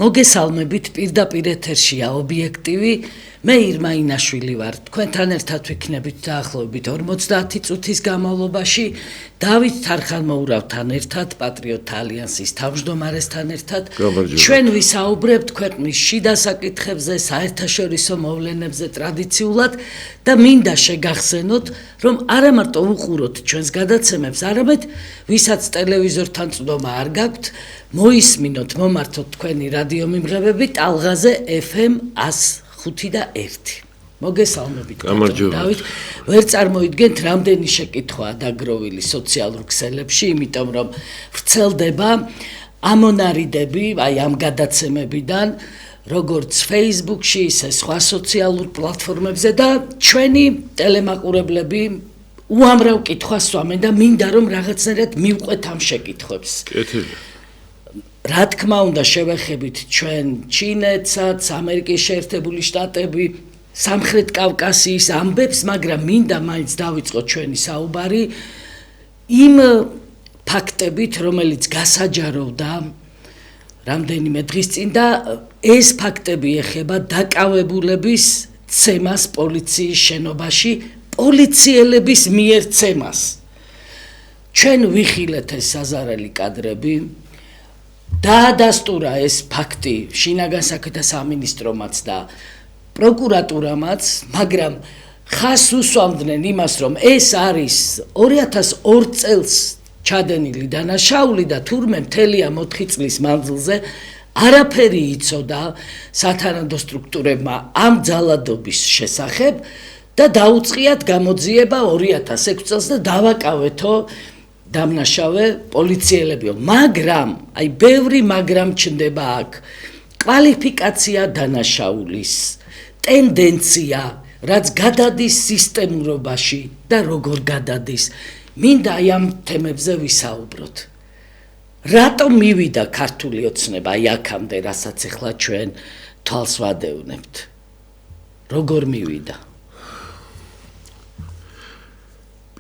მოგესალმებით პირდაპირ ეთერშია ობიექტივი მე ირმა ინაშვილი ვარ თქვენთან ერთად ვიქნებით დაახლოებით 50 წუთის განმავლობაში დავით თარხანმოურავთან ერთად პატრიოტთა ალიანსის თავმჯდომარესთან ერთად ჩვენ ვისაუბრებთ ქვეყნის შიდა საკითხებზე საერთაშორისო მოვლენებზე ტრადიციულად და მინდა შეგახსენოთ რომ არა მარტო უყუროთ ჩვენს გადაცემებს არამედ ვისაც ტელევიზორთან წვდომა არ გაქვთ მოისმინოთ მომართოთ თქვენი რადიო მიმღებები ტალღაზე FM 105.1 მოგესალმებით დავით ვერ წარმოიდგენთ რამდენი შეკითხვაა დაგროვილი სოციალურ ქსელებში იმიტომ რომ ვრცელდება ამონარიდები აი ამ გადაცემებიდან როგორც Facebook-ში ისე სხვა სოციალურ პლატფორმებზე და ჩვენი ტელემაყურებლები უამრავ კითხვას სვამენ და მინდა რომ რაღაცნაირად მივყვეთ ამ შეკითხვებს რა თქმა უნდა შევეხებით ჩვენ ჩინეთსაც, ამერიკის შეერთებული შტატები, სამხრეთ კავკასიის ამბებს, მაგრამ მინდა მაინც დავიწყოთ ჩვენი საუბარი იმ ფაქტებით, რომელიც გასაჯაროვდა რამდენიმე დღის წინ და ეს ფაქტები ეხება დაკავებულების ცემას პოლიციის შენობაში, პოლიციელების მიერ ცემას. ჩვენ ვიხილეთ ეს საზარელი კადრები დაადასტურა ეს ფაქტი შინაგან საქმეთა სამინისტრომაც და პროკურატურამაც, მაგრამ ხას უსვამდნენ იმას, რომ ეს არის 2002 წელს ჩადენილი დანაშაული და თურმე მთელი ამ 4 წლის მანძილზე არაფერი იცოდა სათანადო სტრუქტურებმა ამ ძალადობის შესახებ და დაუწყიათ გამოძიება 2006 წელს და დავაკავეთო დამნაშავე პოლიციელებიო, მაგრამ, აი ბევრი მაგრამ ჩნდება აქ, კვალიფიკაცია დანაშაულის, ტენდენცია, რაც გადადის სისტემურობაში და როგორ გადადის, მინდა აი ამ თემებზე ვისაუბროთ. რატომ მივიდა ქართული ოცნება აი აქამდე, რასაც ახლა ჩვენ თვალს ვადევნებთ? როგორ მივიდა?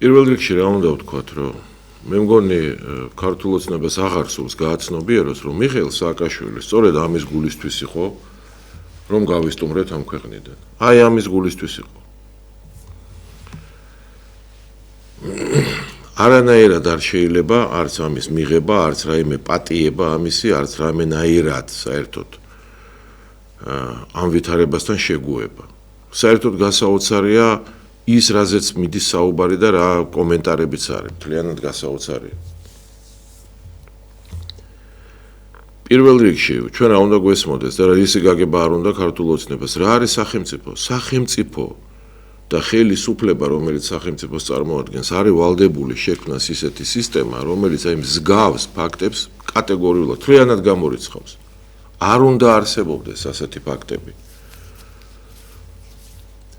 პირველ რიგში რა უნდა ვთქვათ, რომ მე მგონი ქართულ ოცნებას აღარ სურს გააცნობიეროს, რომ მიხეილ სააკაშვილი სწორედ ამის გულისთვის იყო, რომ გავისტუმრეთ ამ ქვეყნიდან. აი ამის გულისთვის იყო. არანაირად არ შეიძლება არც ამის მიღება, არც რაიმე პატიება ამისი, არც რაიმენაირად საერთოდ ამ ვითარებასთან შეგუება. საერთოდ გასაოცარია ის რაზეც მიდის საუბარი და რა კომენტარებიც არის, მთლიანად გასაოცარია. პირველ რიგში ჩვენ რა უნდა გვესმოდეს და ისი გაგება არ უნდა ქართულ ოცნებას. რა არის სახელმწიფო? სახელმწიფო და ხელისუფლება, რომელიც სახელმწიფოს წარმოადგენს, არის ვალდებული შექმნას ისეთი სისტემა, რომელიც აი მსგავს ფაქტებს კატეგორიულად მთლიანად გამორიცხავს. არ უნდა არსებობდეს ასეთი ფაქტები.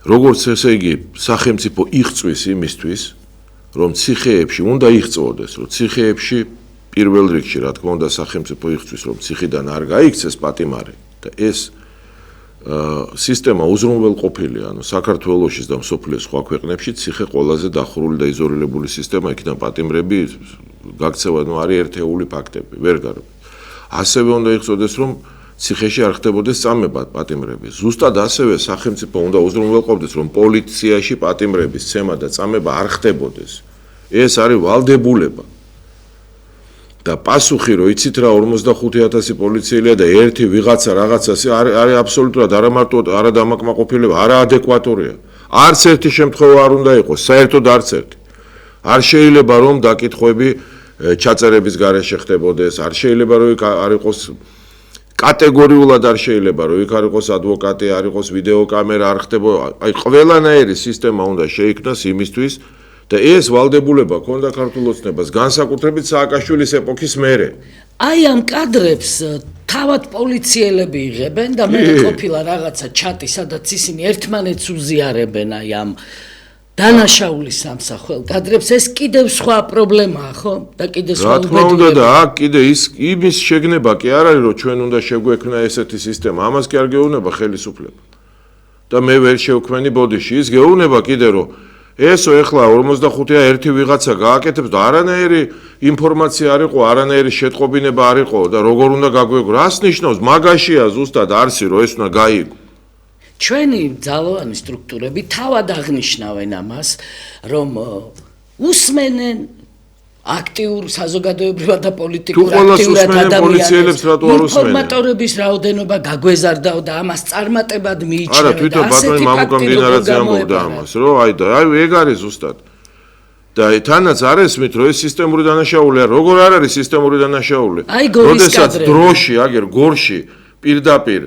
როგორც ესე იგი სახელმწიფო იღწვის იმისთვის, რომ ციხეებში უნდა იღწვოდეს, რომ ციხეებში პირველ რიგში, რა თქმა უნდა, სახელმწიფო იღწვის, რომ ციხიდან არ გაიქცეს პატიმარი და ეს სისტემა უზრუნველყოფილია, ანუ საქართველოშიც და მსოფლიოს სხვა ქვეყნებში ციხე ყველაზე დახურული და იზოლირებული სისტემა, იქიდან პატიმრები გაქცევა, ნუ არის ერთეული ფაქტები, ვერ გარბ. ასევე უნდა იღწვოდეს, რომ ციხეში არ ხდებოდეს წამება პატიმრების. ზუსტად ასევე სახელმწიფო უნდა უზრუნველყოფდეს, რომ პოლიციაში პატიმრების ცემა და წამება არ ხდებოდეს. ეს არის ვალდებულება. და პასუხი რომ იცით რა 45,000 პოლიციელია და ერთი ვიღაცა რაღაცას არის აბსოლუტურად არა მარტო არა დამაკმაყოფილება, არა ადეკვატურია. არც ერთი შემთხვევა არ უნდა იყოს, საერთოდ არც ერთი. არ შეიძლება რომ დაკითხვები ჩაწერების გარეშე ხდებოდეს, არ შეიძლება რომ არ იყოს კატეგორიულად არ შეიძლება რომ იქ არ იყოს ადვოკატი, არ იყოს ვიდეოკამერა, არ ხდებოდა. აი ყველანაირი სისტემა უნდა შეიქმნას იმისთვის და ეს ვალდებულება ქონდა ქართულ ოცნებას განსაკუთრებით სააკაშვილის ეპოქის მერე. აი ამ კადრებს თავად პოლიციელები იღებენ და მე ყოფილა რაღაცა ჩატი, სადაც ისინი ერთმანეთს უზიარებენ აი ამ დანაშაულის სამსახელ კადრებს ეს კიდევ სხვა პრობლემაა, ხო? და კიდევ სხვა უბედურება. რა თქმა უნდა და აქ კიდე იმის შეგნება კი არ არის, რომ ჩვენ უნდა შეგვექმნა ესეთი სისტემა, ამას კი არ გეუბნება ხელისუფლება. და მე ვერ შევქმენი ბოდიში, ის გეუბნება კიდე რომ ესო ეხლა 45-ია ერთი ვიღაცა გააკეთებს და არანაირი ინფორმაცია არ იყო, არანაირი შეტყობინება არ იყო და როგორ უნდა გაგვეგო. რას ნიშნავს? მაგაშია ზუსტად არსი, რომ ეს უნდა გაიგო. ჩვენი ძალოვანი სტრუქტურები თავად აღნიშნავენ ამას, რომ უსმენენ აქტიურ საზოგადოებრივად და პოლიტიკურ აქტიურად ადამიანებს. ინფორმატორების რაოდენობა გაგვეზარდაო და ამას წარმატებად მიიჩნევენ. არა, თვითონ ბატონი მამუკამდინარაძე ამბობდა ამას, რომ აი ეგ არის ზუსტად. და თანაც არ ესმით, რომ ეს სისტემური დანაშაულია, როგორ არ არის სისტემური დანაშაული? როდესაც დროში, აგერ გორში პირდაპირ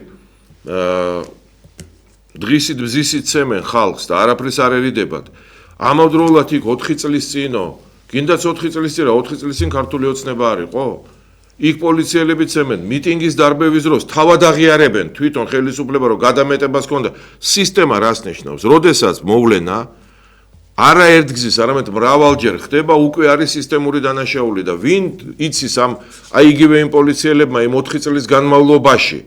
დღისით ბზისით ცემენ ხალხს და არაფრის არ ერიდებათ. ამავდროულად იქ 4 წლის წინო, გინდაც 4 წლის წინ, 4 წლის წინ ქართული ოცნება არ იყო? იქ პოლიციელები ცემენ მიტინგის დარბევის დროს, თავად აღიარებენ თვითონ ხელისუფლება, რომ გადამეტებას ჰქონდა. სისტემა რას ნიშნავს? როდესაც მოვლენა არა ერთგზის, არამედ მრავალჯერ ხდება, უკვე არის სისტემური დანაშაული და ვინ იცის ამ აი იგივე იმ პოლიციელებმა იმ 4 წლის განმავლობაში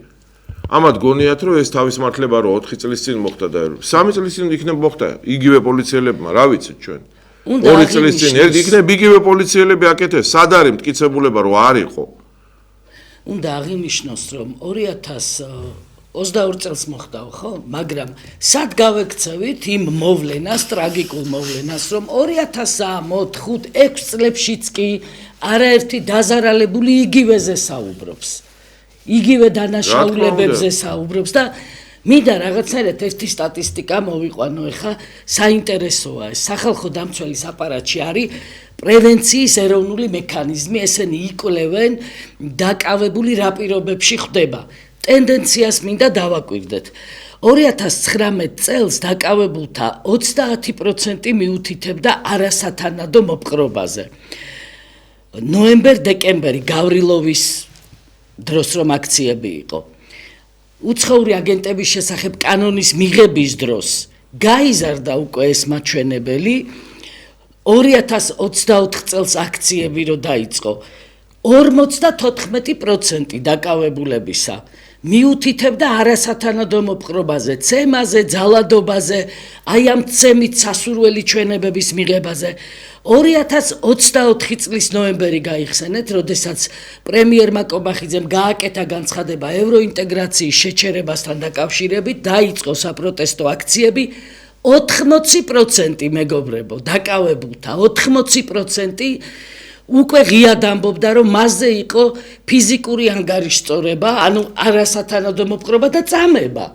ამათ გონიათ, რომ ეს თავის მართლება რომ 4 წლის წინ მოხდა და 3 წლის წინ იქნებ მოხდა იგივე პოლიციელებმა, რა ვიცით ჩვენ. 2 წლის წინ იქნებ იგივე პოლიციელები აკეთეს, სად არის მტკიცებულება რომ არ იყო. უნდა აღინიშნოს, რომ 2022 წელს მოხდაო, ხო? მაგრამ სად გავექცევით იმ მოვლენას, ტრაგიკულ მოვლენას, რომ 2003, 5, 6 წლებშიც კი არაერთი დაზარალებული იგივეზე საუბრობს. იგივე დანაშაულებებზე საუბრობს და მინდა რაღაცნაირად ერთი სტატისტიკა მოვიყვანო, ეხა საინტერესოა ეს სახალხო დამცველის აპარატში არის პრევენციის ეროვნული მექანიზმი, ესენი იკვლევენ დაკავებული რა პირობებში ხდება. ტენდენციას მინდა დავაკვირდეთ. 2019 წელს დაკავებულთა 30% მიუთითებდა არასათანადო მოპყრობაზე. ნოემბერ-დეკემბერი გავრილოვის დროს რომ აქციები იყო. უცხოური აგენტების შესახებ კანონის მიღების დროს გაიზარდა უკვე ეს მაჩვენებელი. 2024 წელს აქციები რო დაიწყო, 54% დაკავებულებისა მიუთითებდა არასათანადო მოპყრობაზე, ცემაზე, ძალადობაზე, აი ამ ცემით სასურველი ჩვენებების მიღებაზე. 2024 წლის ნოემბერი გაიხსენეთ, როდესაც პრემიერმა კობახიძემ გააკეთა განცხადება ევროინტეგრაციის შეჩერებასთან დაკავშირებით, დაიწყო საპროტესტო აქციები. 80% მეგობრებო, დაკავებულთა 80% უკვე ღიად ამბობდა, რომ მასზე იყო ფიზიკური ანგარიშწორება, ანუ არასათანადო მოპყრობა და წამება.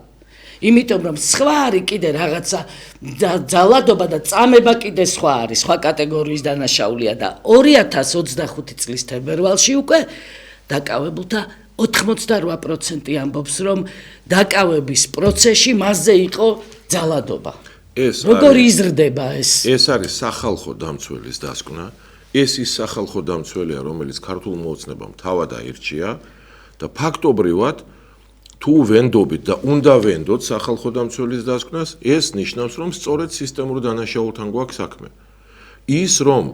იმიტომ რომ სხვა არის კიდე რაღაცა ძალადობა და წამება კიდე სხვა არის, სხვა კატეგორიის დანაშაულია და 2025 წლის თებერვალში უკვე დაკავებულთა 88% ამბობს, რომ დაკავების პროცესში მასზე იყო ძალადობა. როგორ იზრდება ეს? ეს არის სახალხო დამცველის დასკვნა. ეს ის სახალხო დამცველია, რომელიც ქართულ მოოცნებამ თავად აირჩია და ფაქტობრივად თუ ვენდობით და უნდა ვენდოთ სახალხო დამცველის დასკვნას, ეს ნიშნავს, რომ სწორედ სისტემურ დანაშაულთან გვაქვს საქმე. ის რომ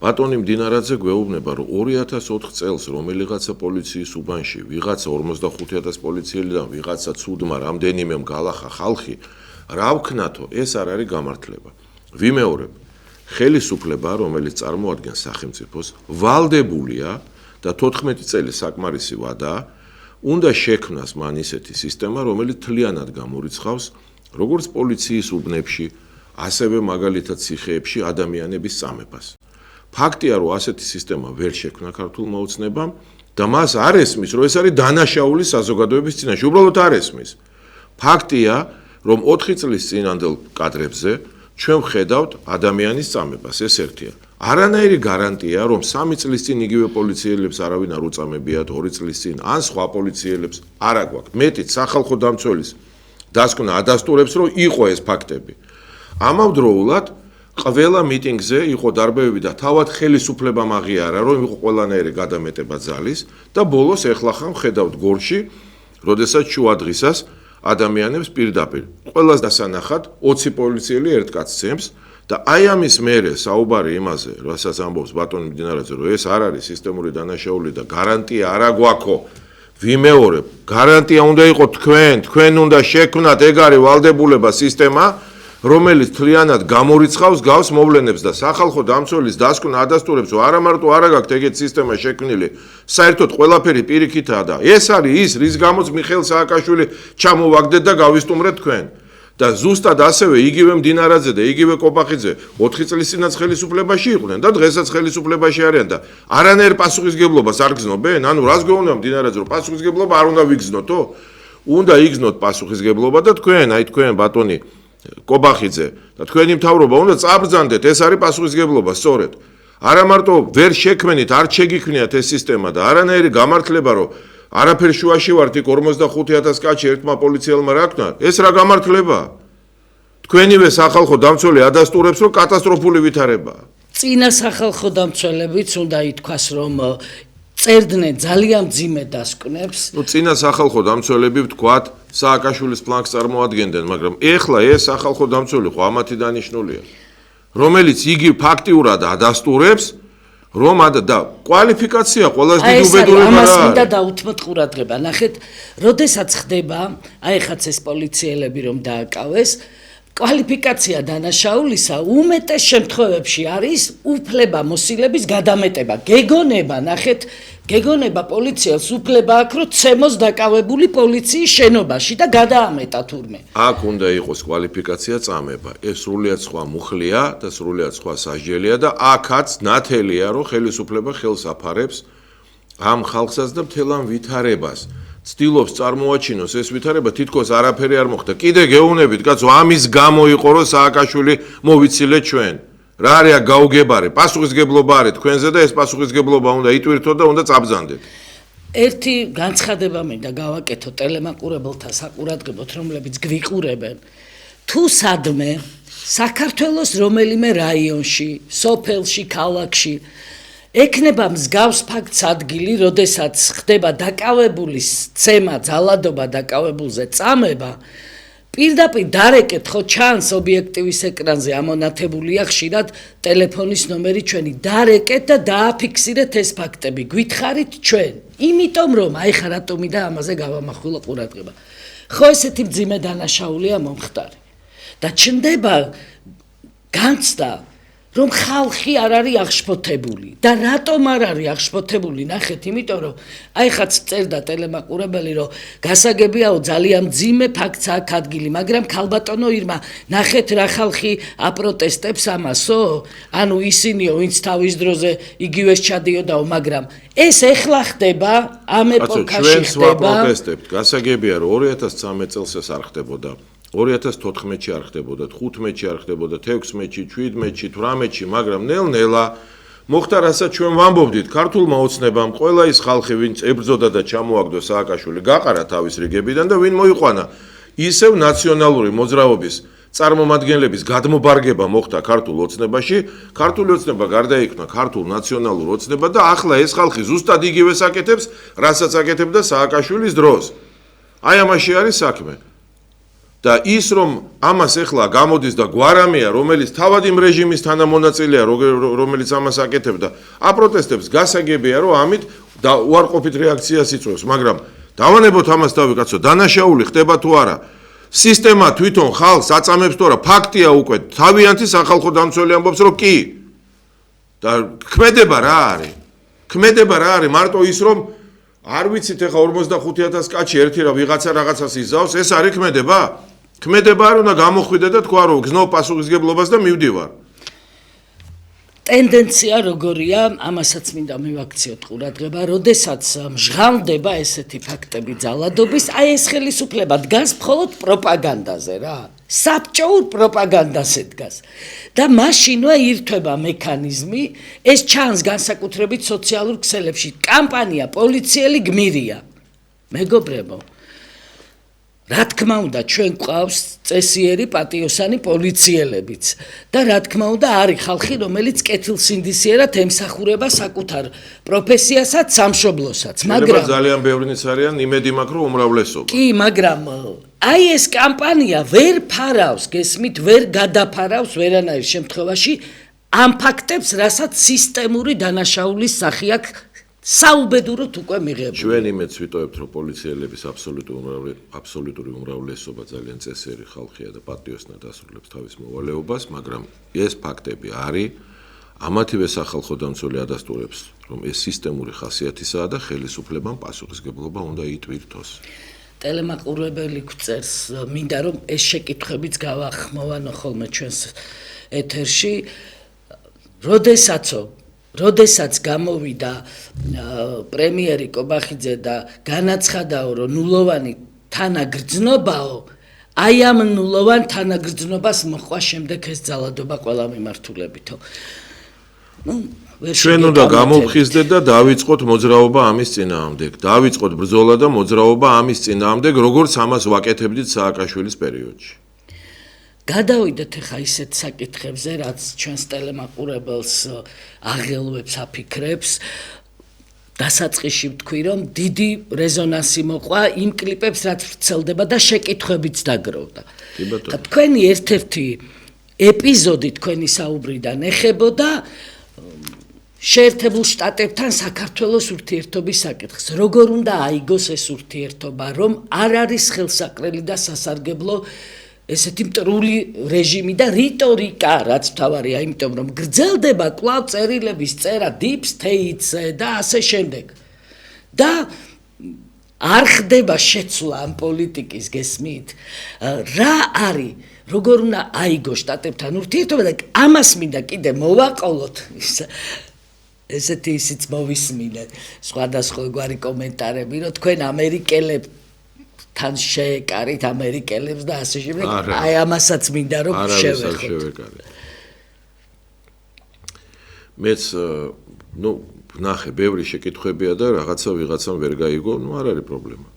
ბატონი მდინარაძე გვეუბნება, რომ 2004 წელს რომელიღაცა პოლიციის უბანში ვიღაცა 45,000 პოლიციელიდან ვიღაცა ცუდმა რამდენიმემ გალახა ხალხი, რა ვქნათო, ეს არ არის გამართლება. ვიმეორებ, ხელისუფლება, რომელიც წარმოადგენს სახელმწიფოს, ვალდებულია და 14 წელი საკმარისი ვადაა, უნდა შექმნას მან ისეთი სისტემა, რომელიც მთლიანად გამორიცხავს როგორც პოლიციის უბნებში, ასევე მაგალითად ციხეებში ადამიანების წამებას. ფაქტია, რომ ასეთი სისტემა ვერ შექმნა ქართულ მოოცნებამ და მას არ ესმის, რომ ეს არის დანაშაული საზოგადოების წინაშე, უბრალოდ არ ესმის. ფაქტია, რომ 4 წლის წინანდელ კადრებზე ჩვენ ვხედავთ ადამიანის წამებას, ეს ერთია. არანაირი გარანტია, რომ 3 წლის წინ იგივე პოლიციელებს არავინ არ უწამებიათ, 2 წლის წინ, ან სხვა პოლიციელებს არ აგვაქვს. მეტიც სახალხო დამცველის დასკვნა ადასტურებს, რომ იყო ეს ფაქტები. ამავდროულად, ყველა მიტინგზე იყო დარბევები და თავად ხელისუფლებამ აღიარა, რომ იყო ყველანაირი გადამეტება ძალის და ბოლოს ეხლა ხან ხედავთ გორში, როდესაც შუა დღისას ადამიანებს პირდაპირ ყველას დასანახად 20 პოლიციელი ერთ კაცს ცემს და აი ამის მერე საუბარი იმაზე, რასაც ამბობს ბატონი მდინარაძე, რომ ეს არ არის სისტემური დანაშაული და გარანტია არა გვაქვს. ვიმეორებ, გარანტია უნდა იყოს თქვენ უნდა შექმნათ ეგ არის ვალდებულება სისტემა, რომელიც თლიანად გამორიცხავს გავს მოვლენებს და სახალხო დამცველის დასკვნა ადასტურებს, რომ არა მარტო არ აქვს ეგეთ სისტემა შექმნილი, საერთოდ ყველაფერი პირიქითაა და ეს არის ის, რის გამოც მიხეილ სააკაშვილი ჩამოვაგდეთ და გავისტუმრეთ თქვენ. და ზუსტად ასევე იგივე მდინარაძე და იგივე კობახიძე 4 წლის წინაც ხელისუფლებაში იყვნენ და დღესაც ხელისუფლებაში არიან და არანაირ პასუხისგებლობას არ გზნობენ? ანუ რას გვეუბნება მდინარაძე, რომ პასუხისგებლობა არ უნდა ვიგზნოთო? უნდა იგზნოთ პასუხისგებლობა და თქვენ, აი თქვენ ბატონი კობახიძე და თქვენი მთავრობა უნდა წაბრძანდეთ, ეს არის პასუხისგებლობა სწორედ. არა მარტო ვერ შექმნით, არ შეგიქმნიათ ეს სისტემა და არანაირი გამართლება, რომ არაფერ შუაში ვართ იქ 45,000 კაცი ერთმა პოლიციელმა რა ქნა, ეს რა გამართლებაა? თქვენივე სახალხო დამცველი ადასტურებს, რომ კატასტროფული ვითარებაა. წინა სახალხო დამცველებიც უნდა ითქვას, რომ წერდნენ ძალიან მძიმე დასკვნებს. წინა სახალხო დამცველები ვთქვათ, სააკაშვილის ფლანგს წარმოადგენდნენ, მაგრამ ეხლა ეს სახალხო დამცველი ხო ამათი დანიშნულია, რომელიც იგი ფაქტიურად ადასტურებს, რომ და კვალიფიკაცია ყველაზე დიდი უბედურება რა ამას მინდა დაუთმოთ ყურადღება. ნახეთ, როდესაც ხდება, აი ხაც ეს პოლიციელები რომ დააკავეს, კვალიფიკაცია დანაშაულისა უმეტეს შემთხვევებში არის უფლება მოსილების გადამეტება. გეგონება, ნახეთ, გეგონება პოლიციელს უფლება აქვს, რომ ცემოს დაკავებული პოლიციის შენობაში და გადაამეტა თურმე. აქ უნდა იყოს კვალიფიკაცია წამება. ეს სრულიად სხვა მუხლია და სრულიად სხვა სასჯელია და აქაც ნათელია, რომ ხელისუფლება ხელს აფარებს ამ ხალხსაც და მთელ ამ ვითარებას. ცდილობს წარმოაჩინოს ეს ვითარება, თითქოს არაფერი არ მოხდა. კიდე გეუბნებით, კაცო, ამის გამო იყო, რომ სააკაშვილი მოვიცილეთ ჩვენ. რა არის გაუგებარი? პასუხისგებლობა არის თქვენზე და ეს პასუხისგებლობა უნდა იტვირთოთ და უნდა წაბრძანდეთ. ერთი განცხადება მინდა გავაკეთო ტელემაყურებელთა საყურადღებოდ, რომლებიც გვიყურებენ. თუ სადმე საქართველოს რომელიმე რაიონში, სოფელში, ქალაქში ექნება მსგავს ფაქტს ადგილი, როდესაც ხდება დაკავებულის ცემა, ძალადობა დაკავებულზე წამება, პირდაპირ დარეკეთ, ხო ჩანს ობიექტივის ეკრანზე ამონათებულია ხშირად ტელეფონის ნომერი ჩვენი, დარეკეთ და დააფიქსირეთ ეს ფაქტები, გითხარით ჩვენ, იმიტომ რომ აი ხა რატომი და ამაზე გავამახვილო ყურადღება. ხო ესეთი მძიმე დანაშაულია მომხდარი და ჩნდება განცდა, რომ ხალხი არ არის აღშფოთებული და რატომ არ არის აღშფოთებული, ნახეთ, იმიტომ რომ აი ხაც წერდა ტელემაყურებელი, რომ გასაგებიაო ძალიან მძიმე ფაქტს აქვს ადგილი, მაგრამ ქალბატონო ირმა, ნახეთ რა ხალხი აპროტესტებს ამასო, ანუ ისინიო, ვინც თავის დროზე იგივეს ჩადიოდაო, მაგრამ ეს ეხლა ხდება, ამ ეპოქაში ხდება. აპროტესტებთ, გასაგებია, რომ 2013 წელს ეს არ ხდებოდა. 2014-ში არ ხდებოდა, 15-ში არ ხდებოდა, 16-ში, 17-ში, 18-ში, მაგრამ ნელ-ნელა მოხდა, რასაც ჩვენ ვამბობდით, ქართულმა ოცნებამ ყველა ის ხალხი, ვინც ებრძოდა და ჩამოაგდო სააკაშვილი, გაყარა თავის რიგებიდან და ვინ მოიყვანა, ისევ ნაციონალური მოძრაობის წარმომადგენლების გადმობარგება მოხდა ქართულ ოცნებაში, ქართული ოცნება გარდაიქმნა ქართულ ნაციონალურ ოცნება და ახლა ეს ხალხი ზუსტად იგივეს აკეთებს, რასაც აკეთებდა სააკაშვილის დროს. აი ამაში არის საქმე. და ის რომ ამას ეხლა გამოდის და გვარამია, რომელიც თავად იმ რეჟიმის თანამონაწილეა, რომელიც ამას აკეთებდა, აპროტესტებს, გასაგებია, რომ ამით უარყოფით რეაქციას იწვევს, მაგრამ დავანებოთ ამას თავი, კაცო, დანაშაული ხდება თუ არა? სისტემა თვითონ ხალხს აწამებს თუ არა? ფაქტია უკვე, თავიანთი სახალხო დამცველი ამბობს, რომ კი. და ქმედება რა არის? ქმედება რა არის? მარტო ის რომ არ ვიცით ეხა 45,000 კაცი ერთი რა ვიღაცა რაღაცას იზავს, ეს არის ქმედება? ქმედება არ უნდა გამოხვიდე და თქვა რომ გზნობ პასუხისგებლობას და მივდივარ. ტენდენცია როგორია, ამასაც მინდა მივაქციოთ ყურადღება, როდესაც მჟღავდება ესეთი ფაქტები ძალადობის, აი ეს ხელისუფლება დგას მხოლოდ პროპაგანდაზე რა. საბჭოურ პროპაგანდაზე დგას. და მაშინვე ირთვება მექანიზმი, ეს ჩანს განსაკუთრებით სოციალურ ქსელებში. კამპანია პოლიციელი გმირია. მეგობრებო, რა თქმა უნდა, ჩვენ გვყავს წესიერი პატიოსანი პოლიციელებიც და რა თქმა უნდა, არის ხალხი, რომელიც კეთილსინდისიერად ემსახურება საკუთარ პროფესიასაც, სამშობლოსაც, მაგრამ ძალიან ბევრნიც არიან, იმედი მაქვს, რომ უმრავლესობა. კი, მაგრამ აი ეს კამპანია ვერ ფარავს, გესმით, ვერ გადაფარავს ვერანაირ შემთხვევაში ამ ფაქტებს, რასაც სისტემური დანაშაულის სახე აქვს საუბედუროდ უკვე მიღებული. ჩვენ იმედს ვიტოვებთ, რომ პოლიციელების აბსოლუტური უმრავლესობა ძალიან წესიერი ხალხია და პატიოსნად ასრულებს თავის მოვალეობას, მაგრამ ეს ფაქტები არის ამათივე სახალხო დამცველი ადასტურებს, რომ ეს სისტემური ხასიათისაა და ხელისუფლებამ პასუხისგებლობა უნდა იტვირთოს. ტელემაყურებელი გვწერს, მინდა რომ ეს შეკითხვებიც გავახმოვანო ხოლმე ჩვენს ეთერში. როდესაც გამოვიდა პრემიერი კობახიძე და განაცხადაო, რომ ნულოვანი თანაგრძნობაო, აი ამ ნულოვან თანაგრძნობას მოყვა შემდეგ ეს ძალადობა ყველა მიმართულებითო. ჩვენ უნდა გამოვხიზდეთ და დავიწყოთ მოძრაობა ამის წინააღმდეგ. დავიწყოთ ბრძოლა და მოძრაობა ამის წინააღმდეგ, როგორც ამას ვაკეთებდით სააკაშვილის პერიოდში. გადავიდეთ ახლა ისეთ საკითხებზე, რაც ჩვენს ტელემაყურებელს აღელვებს, აფიქრებს. დასაწყისში ვთქვი, რომ დიდი რეზონანსი მოყვა იმ კლიპებს, რაც ვრცელდება და შეკითხვებიც დაგროვდა. თქვენი ერთ-ერთი ეპიზოდი თქვენი საუბრიდან ეხებოდა შეერთებულ შტატებთან საქართველოს ურთიერთობის საკითხს. როგორ უნდა აიგოს ეს ურთიერთობა, რომ არ არის ხელსაყრელი და სასარგებლო ესეთი მტრული რეჟიმი და რიტორიკა, რაც თავარია, იმიტომ რომ გრძელდება კვლავ წერილების წერა deep state-ზე და ასე შემდეგ. და არ ხდება შეცვლა ამ პოლიტიკის გესმით, რა არის, როგორ უნდა აიგოს შტატებთან ურთიერთობა და ამას მინდა კიდე მოვაყოლოთ ესეთი ისიც მოვისმინე სხვადასხვაგვარი კომენტარები, რომ თქვენ ამერიკელებთან შეეკარით ამერიკელებს და ასე შემდეგ. აი ამასაც მინდა რომ შევეხოთ. მეც ნახე, ბევრი შეკითხვებია და რაღაცა ვიღაცამ ვერ გაიგო, არ არის პრობლემა.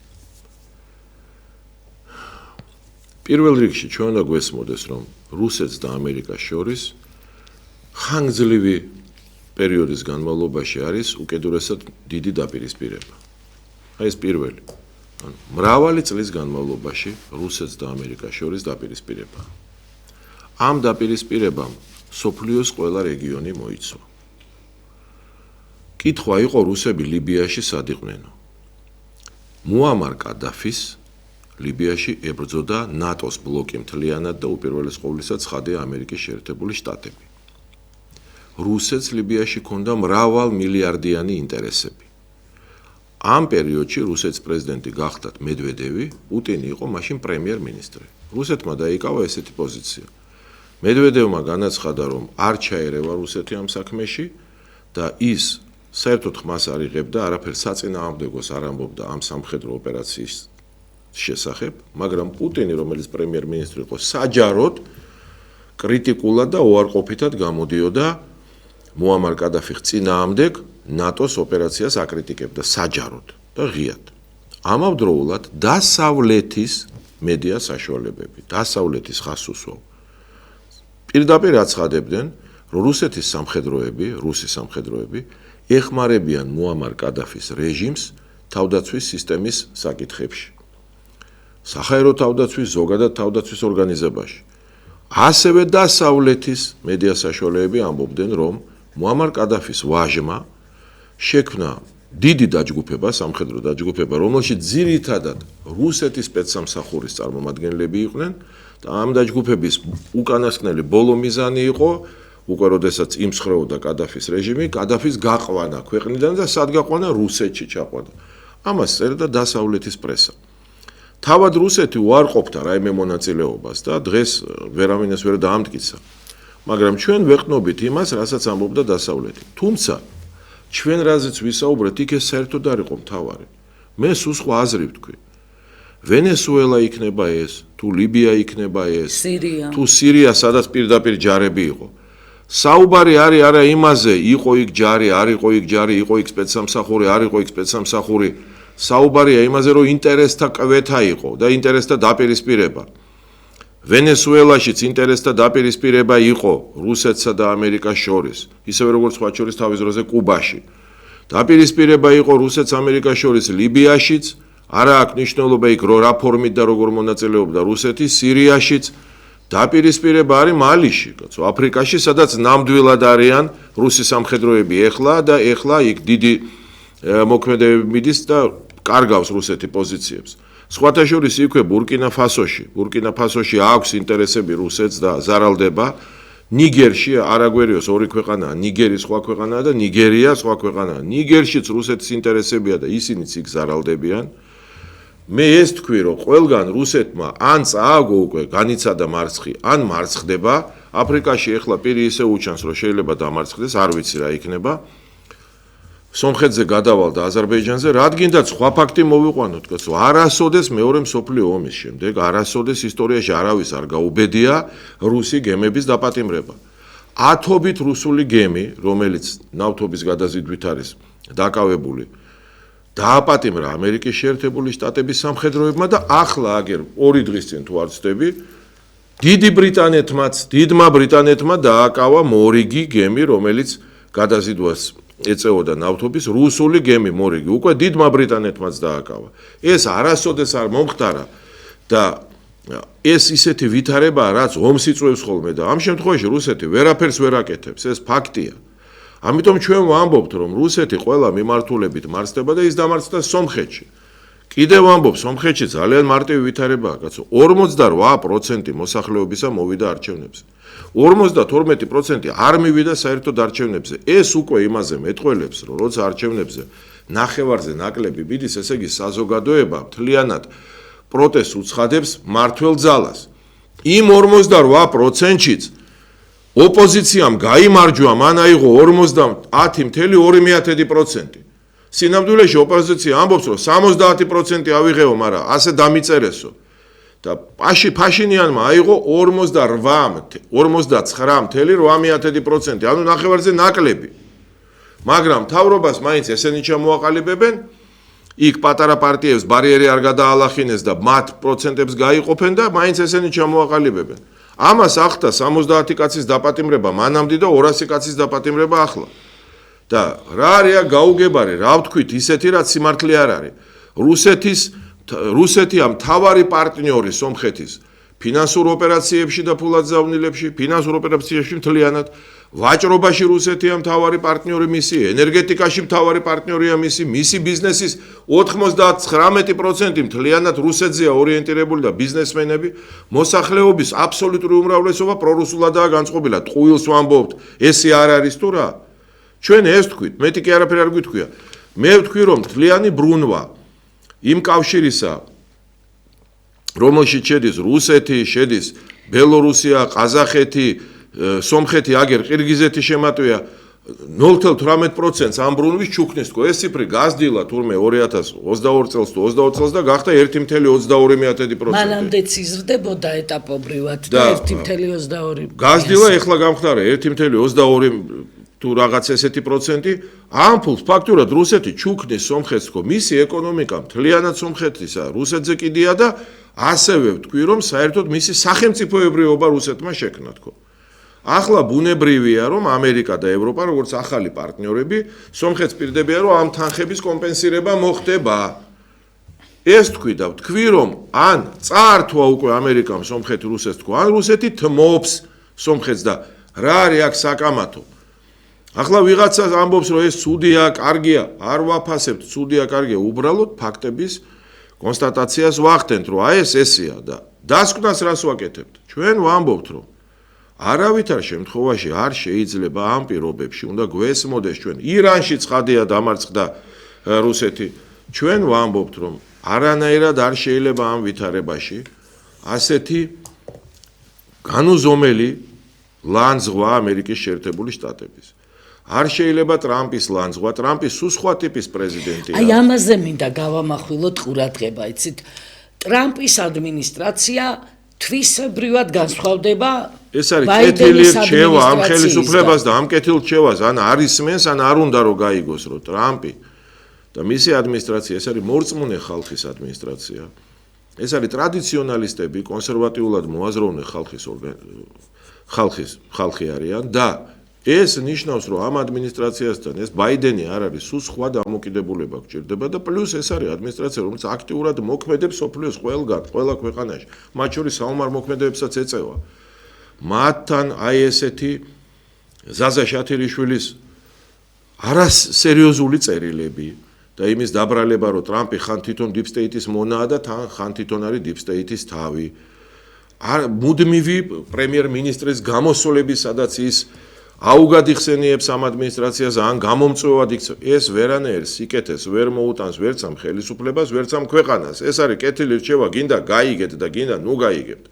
პირველ რიგში ჩვენ უნდა გვესმოდეს, რომ რუსეთს და ამერიკას შორის ხანგრძლივი პერიოდის განმავლობაში არის უკიდურესად დიდი დაპირისპირება. აი ეს პირველი. მრავალი წლის განმავლობაში რუსეთს და ამერიკას შორის დაპირისპირება. ამ დაპირისპირებამ სოფლიოს ყველა რეგიონი მოიცვა. კითხვა იყო რუსები ლიბიაში სად იყვნენ. მუამარ კადაფის ლიბიაში ებრძოდა ნატოს ბლოკი მთლიანად და უპირველეს ყოვლისა ცხადია ამერიკის შეერთებული შტატები. რუსეთს ლიბიაში ჰქონდა მრავალ მილიარდიანი ინტერესები. ამ პერიოდში რუსეთის პრეზიდენტი გახდათ მედვედევი, პუტინი იყო მაშინ პრემიერ-მინისტრი. რუსეთმა დაიკავა ესეთი პოზიცია. მედვედევმა განაცხადა, რომ არ ჩაერევა რუსეთი ამ საქმეში და ის საერთოდ ხმას არ იღებდა, არაფერს საწინააღმდეგოს არ ამბობდა ამ სამხედრო ოპერაციის შესახებ, მაგრამ პუტინი, რომელიც პრემიერ-მინისტრი იყო, საჯაროდ კრიტიკულად და უარყოფითად გამოდიოდა მუამარ კადაფის წინააღმდეგ ნატოს ოპერაციას აკრიტიკებდა საჯაროდ და ღიად. ამავდროულად დასავლეთის მედია საშუალებები, დასავლეთის ხასუსო პირდაპირ აცხადებდნენ, რომ რუსეთის სამხედროები, რუსი სამხედროები ეხმარებიან მუამარ კადაფის რეჟიმს თავდაცვის სისტემის საკითხებში. საჰაერო თავდაცვის, ზოგადად თავდაცვის ორგანიზებაში. ასევე დასავლეთის მედია საშუალებები ამბობდნენ, რომ მუამარ კადაფის ვაჟმა შექმნა დიდი დაჯგუფება, სამხედრო დაჯგუფება, რომელშიც ძირითადად რუსეთის სპეცსამსახურის წარმომადგენლები იყვნენ და ამ დაჯგუფების უკანასკნელი ბოლო მიზანი იყო, უკვე როდესაც იმსხვრეოდა კადაფის რეჟიმი, კადაფის გაყვანა ქვეყნიდან და სად გაყვანა? რუსეთში ჩაყვანა. ამას წერდა დასავლეთის პრესა. თავად რუსეთი უარყოფდა რაიმე მონაწილეობას და დღეს ვერავინეს ვერ დაამტკიცა. მაგრამ ჩვენ ვეყნობით იმას, რასაც ამბობდა დასავლეთი. თუმცა ჩვენ რაზეც ვისაუბრეთ, იქ ეს საერთოდ არ იყო მთავარი. მე სულ სხვა აზრი ვთქვი. ვენესუელა იქნება ეს, თუ ლიბია იქნება ეს, თუ სირია, სადაც პირდაპირ ჯარები იყო. საუბარი არის არა იმაზე, იყო იქ ჯარი, არ იყო იქ ჯარი, იყო იქ სპეცსამსახური, არ იყო იქ სპეცსამსახური. საუბარია იმაზე, რომ ინტერესთა კვეთა იყო და ინტერესთა დაპირისპირება. ვენესუელაშიც ინტერესთა დაპირისპირება იყო რუსეთსა და ამერიკას შორის, ისევე როგორც სხვა შორის თავის დროზე კუბაში. დაპირისპირება იყო რუსეთს ამერიკას შორის ლიბიაშიც, არა აქვს მნიშვნელობა იქ რა ფორმით და როგორ მონაწილეობდა რუსეთი, სირიაშიც. დაპირისპირება არის მალიში, კაცო, აფრიკაში, სადაც ნამდვილად არიან რუსი სამხედროები ეხლა და ეხლა იქ დიდი მოქმედებები მიდის და კარგავს რუსეთი პოზიციებს. სხვათა შორის იქვე ბურკინა ფასოში აქვს ინტერესები რუსეთს და ზარალდება. ნიგერში არაგვერიოს ორი ქვეყანაა, ნიგერი სხვა ქვეყანაა და ნიგერია სხვა ქვეყანაა. ნიგერშიც რუსეთის ინტერესებია და ისინიც იქ ზარალდებიან. მე ეს თქვი, რომ ყველგან რუსეთმა ან წააგო უკვე განიცადა მარცხი, ან მარცხდება. აფრიკაში ეხლა პირი ისე უჩანს, რომ შეიძლება დამარცხდეს, არ ვიცი რა იქნება. სომხეთზე გადავალ და აზერბაიჯანზე, რადგინდაც სხვა ფაქტი მოვიყვანოთ, კაცო, არასოდეს მეორე მსოფლიო ომის შემდეგ, არასოდეს ისტორიაში არავის არ გაუბედია რუსი გემების დაპატიმრება. ათობით რუსული გემი, რომელიც ნავთობის გადაზიდვით არის დაკავებული, დააპატიმრა ამერიკის შეერთებული შტატების სამხედროებმა და ახლა აგერ 2 დღის წინ თუ არ ვცდები, დიდმა ბრიტანეთმა დააკავა მორიგი გემი, რომელიც გადაზიდვას ეწეოდა ნავთობის რუსული გემი მორიგი, უკვე დიდმა ბრიტანეთმაც დააკავა. ეს არასოდეს არ მომხდარა და ეს ისეთი ვითარებაა, რაც ომს იწვევს ხოლმე და ამ შემთხვევაში რუსეთი ვერაფერს ვერ აკეთებს, ეს ფაქტია. ამიტომ ჩვენ ვამბობთ, რომ რუსეთი ყველა მიმართულებით მარცხდება და ის დამარცხდა სომხეთში. კიდევ ვამბობ, სომხეთში ძალიან მარტივი ვითარებაა, კაცო, 48% მოსახლეობისა მოვიდა არჩევნებზე. 52% არ მივიდა საერთოდ არჩევნებზე. ეს უკვე იმაზე მეტყველებს, რომ როცა არჩევნებზე ნახევარზე ნაკლები მიდის, ესე იგი საზოგადოება მთლიანად პროტესტს უცხადებს მმართველ ძალას. იმ 48%-შიც ოპოზიციამ გაიმარჯვა, მან აიღო 50.2%. სინამდვილეში ოპოზიცია ამბობს, რომ 70% ავიღეო, მაგრამ ასე დამიწერესო. და ფაშინიანმა აიღო 49.8%, ანუ ნახევარზე ნაკლები. მაგრამ მთავრობას მაინც ესენი ჩამოაყალიბებენ, იქ პატარა პარტიებს ბარიერი არ გადაალახინეს და მათ პროცენტებს გაიყოფენ და მაინც ესენი ჩამოაყალიბებენ. ამას ახდა 70 კაცის დაპატიმრება მანამდე და 200 კაცის დაპატიმრება ახლა. და რა არის გაუგებარი, რა ვთქვით, ისეთი რაც სიმართლე არ არის. რუსეთი ამ თავარი პარტნიორი სომხეთის ფინანსურ ოპერაციებში და ფულადზავნილებში, ფინანსურ ოპერაციებში მთლიანად, ვაჭრობაში რუსეთი ამ თავარი პარტნიორი მისი, ენერგეტიკაში მთავარი პარტნიორია მისი ბიზნესის 99% მთლიანად რუსეთზეა ორიენტირებული და ბიზნესმენები, მოსახლეობის აბსოლუტური უმრავლესობა პრორუსულადაა განწყობილი. ტყუილს ვამბობთ, ესე არ არის თუ რა? ჩვენ ეს თქვით, მეტი კი არაფერი არ გვითქვია. მე ვთქვი, რომ მთლიანი ბრუნვა იმ კავშირისა, რომელშიც შედის რუსეთი, შედის ბელორუსია, ყაზახეთი, სომხეთი, აგერ ყირგიზეთი შემატვია 0.18% ამ ბრუნვის ჩუქნის თქო. ეს ციფრი გაზრდილა თურმე 2022 წელს თუ 22 წელს და გახდა 1.22%. მანამდეც იზრდებოდა ეტაპობრივად და 1.22. გაზრდილა ეხლა გამხდარა 1.22 თუ რაღაც ესეთი პროცენტი, ამ ფულს ფაქტურად რუსეთი ჩუქნის სომხეთს თქო, მისი ეკონომიკა მთლიანად სომხეთისა, რუსეთზე კიდია და ასევე ვთქვი, რომ საერთოდ მისი სახელმწიფოებრიობა რუსეთმა შექმნა თქო. ახლა ბუნებრივია, რომ ამერიკა და ევროპა, როგორც ახალი პარტნიორები, სომხეთს პირდებიან, რომ ამ თანხების კომპენსირება მოხდება. ეს თქვი და ვთქვი, რომ ან წაართვა უკვე ამერიკამ სომხეთი რუსეთს თქო, ან რუსეთი თმობს სომხეთს და რა არის აქ საკამათო. ახლა ვიღაცა ამბობს, რომ ეს ცუდია, კარგია, არ ვაფასებთ, ცუდია, კარგია, უბრალოდ ფაქტების კონსტატაციას ვახდენთ, რომ აი ეს ესეა და დასკვნას რას ვაკეთებთ? ჩვენ ვამბობთ, რომ არავითარ შემთხვევაში არ შეიძლება ამ პირობებში, უნდა გვესმოდეს ჩვენ. ირანში ცხადია დამარცხდა რუსეთი. ჩვენ ვამბობთ, რომ არანაირად არ შეიძლება ამ ვითარებაში ასეთი განუზომელი ლანძღვა ამერიკის შეერთებული შტატების. არ შეიძლება ტრამპის ლანძღვა, ტრამპი სულ სხვა ტიპის პრეზიდენტია. აი ამაზე მინდა გავამახვილოთ ყურადღება, იცით? ტრამპის ადმინისტრაცია თვისებრივად განსხვავდება ეს არის კეთილი რჩევა ამ ხელისუფლებას და ამ კეთილ რჩევას ან არ ისმენს, ან არ უნდა რომ გაიგოს, რომ ტრამპი და მისი ადმინისტრაცია ეს არის მორწმუნე ხალხის ადმინისტრაცია. ეს არის ტრადიციონალისტები, კონსერვატიულად მოაზროვნე ხალხი არიან და ეს ნიშნავს, რომ ამ ადმინისტრაციასთან ეს ბაიდენი არ არის, სულ სხვა დამოკიდებულება გჭირდება და პლუს ეს არის ადმინისტრაცია, რომელიც აქტიურად მოქმედებს სოფლიოს ყველა ქვეყანაში, მათ შორის საომარ მოქმედებებსაც ეწევა. მათთან აი ესეთი ზაზა შათილიშვილის არასერიოზული წერილები, და იმის დაბრალება, რომ ტრამპი ხან თვითონ deep state-ის მონაა და ხან თვითონ არის deep state-ის თავი. მუდმივი პრემიერ-მინისტრის გამოსვლები, სადაც ის აუგად იხსენიებს ამ ადმინისტრაციას, ან გამომწვევად იქცევს. ეს ვერანაირ სიკეთეს ვერ მოუტანს ვერც ამ ხელისუფლებას, ვერც ამ ქვეყანას. ეს არის კეთილი რჩევა, გინდა გაიგეთ და გინდა ნუ გაიგებთ.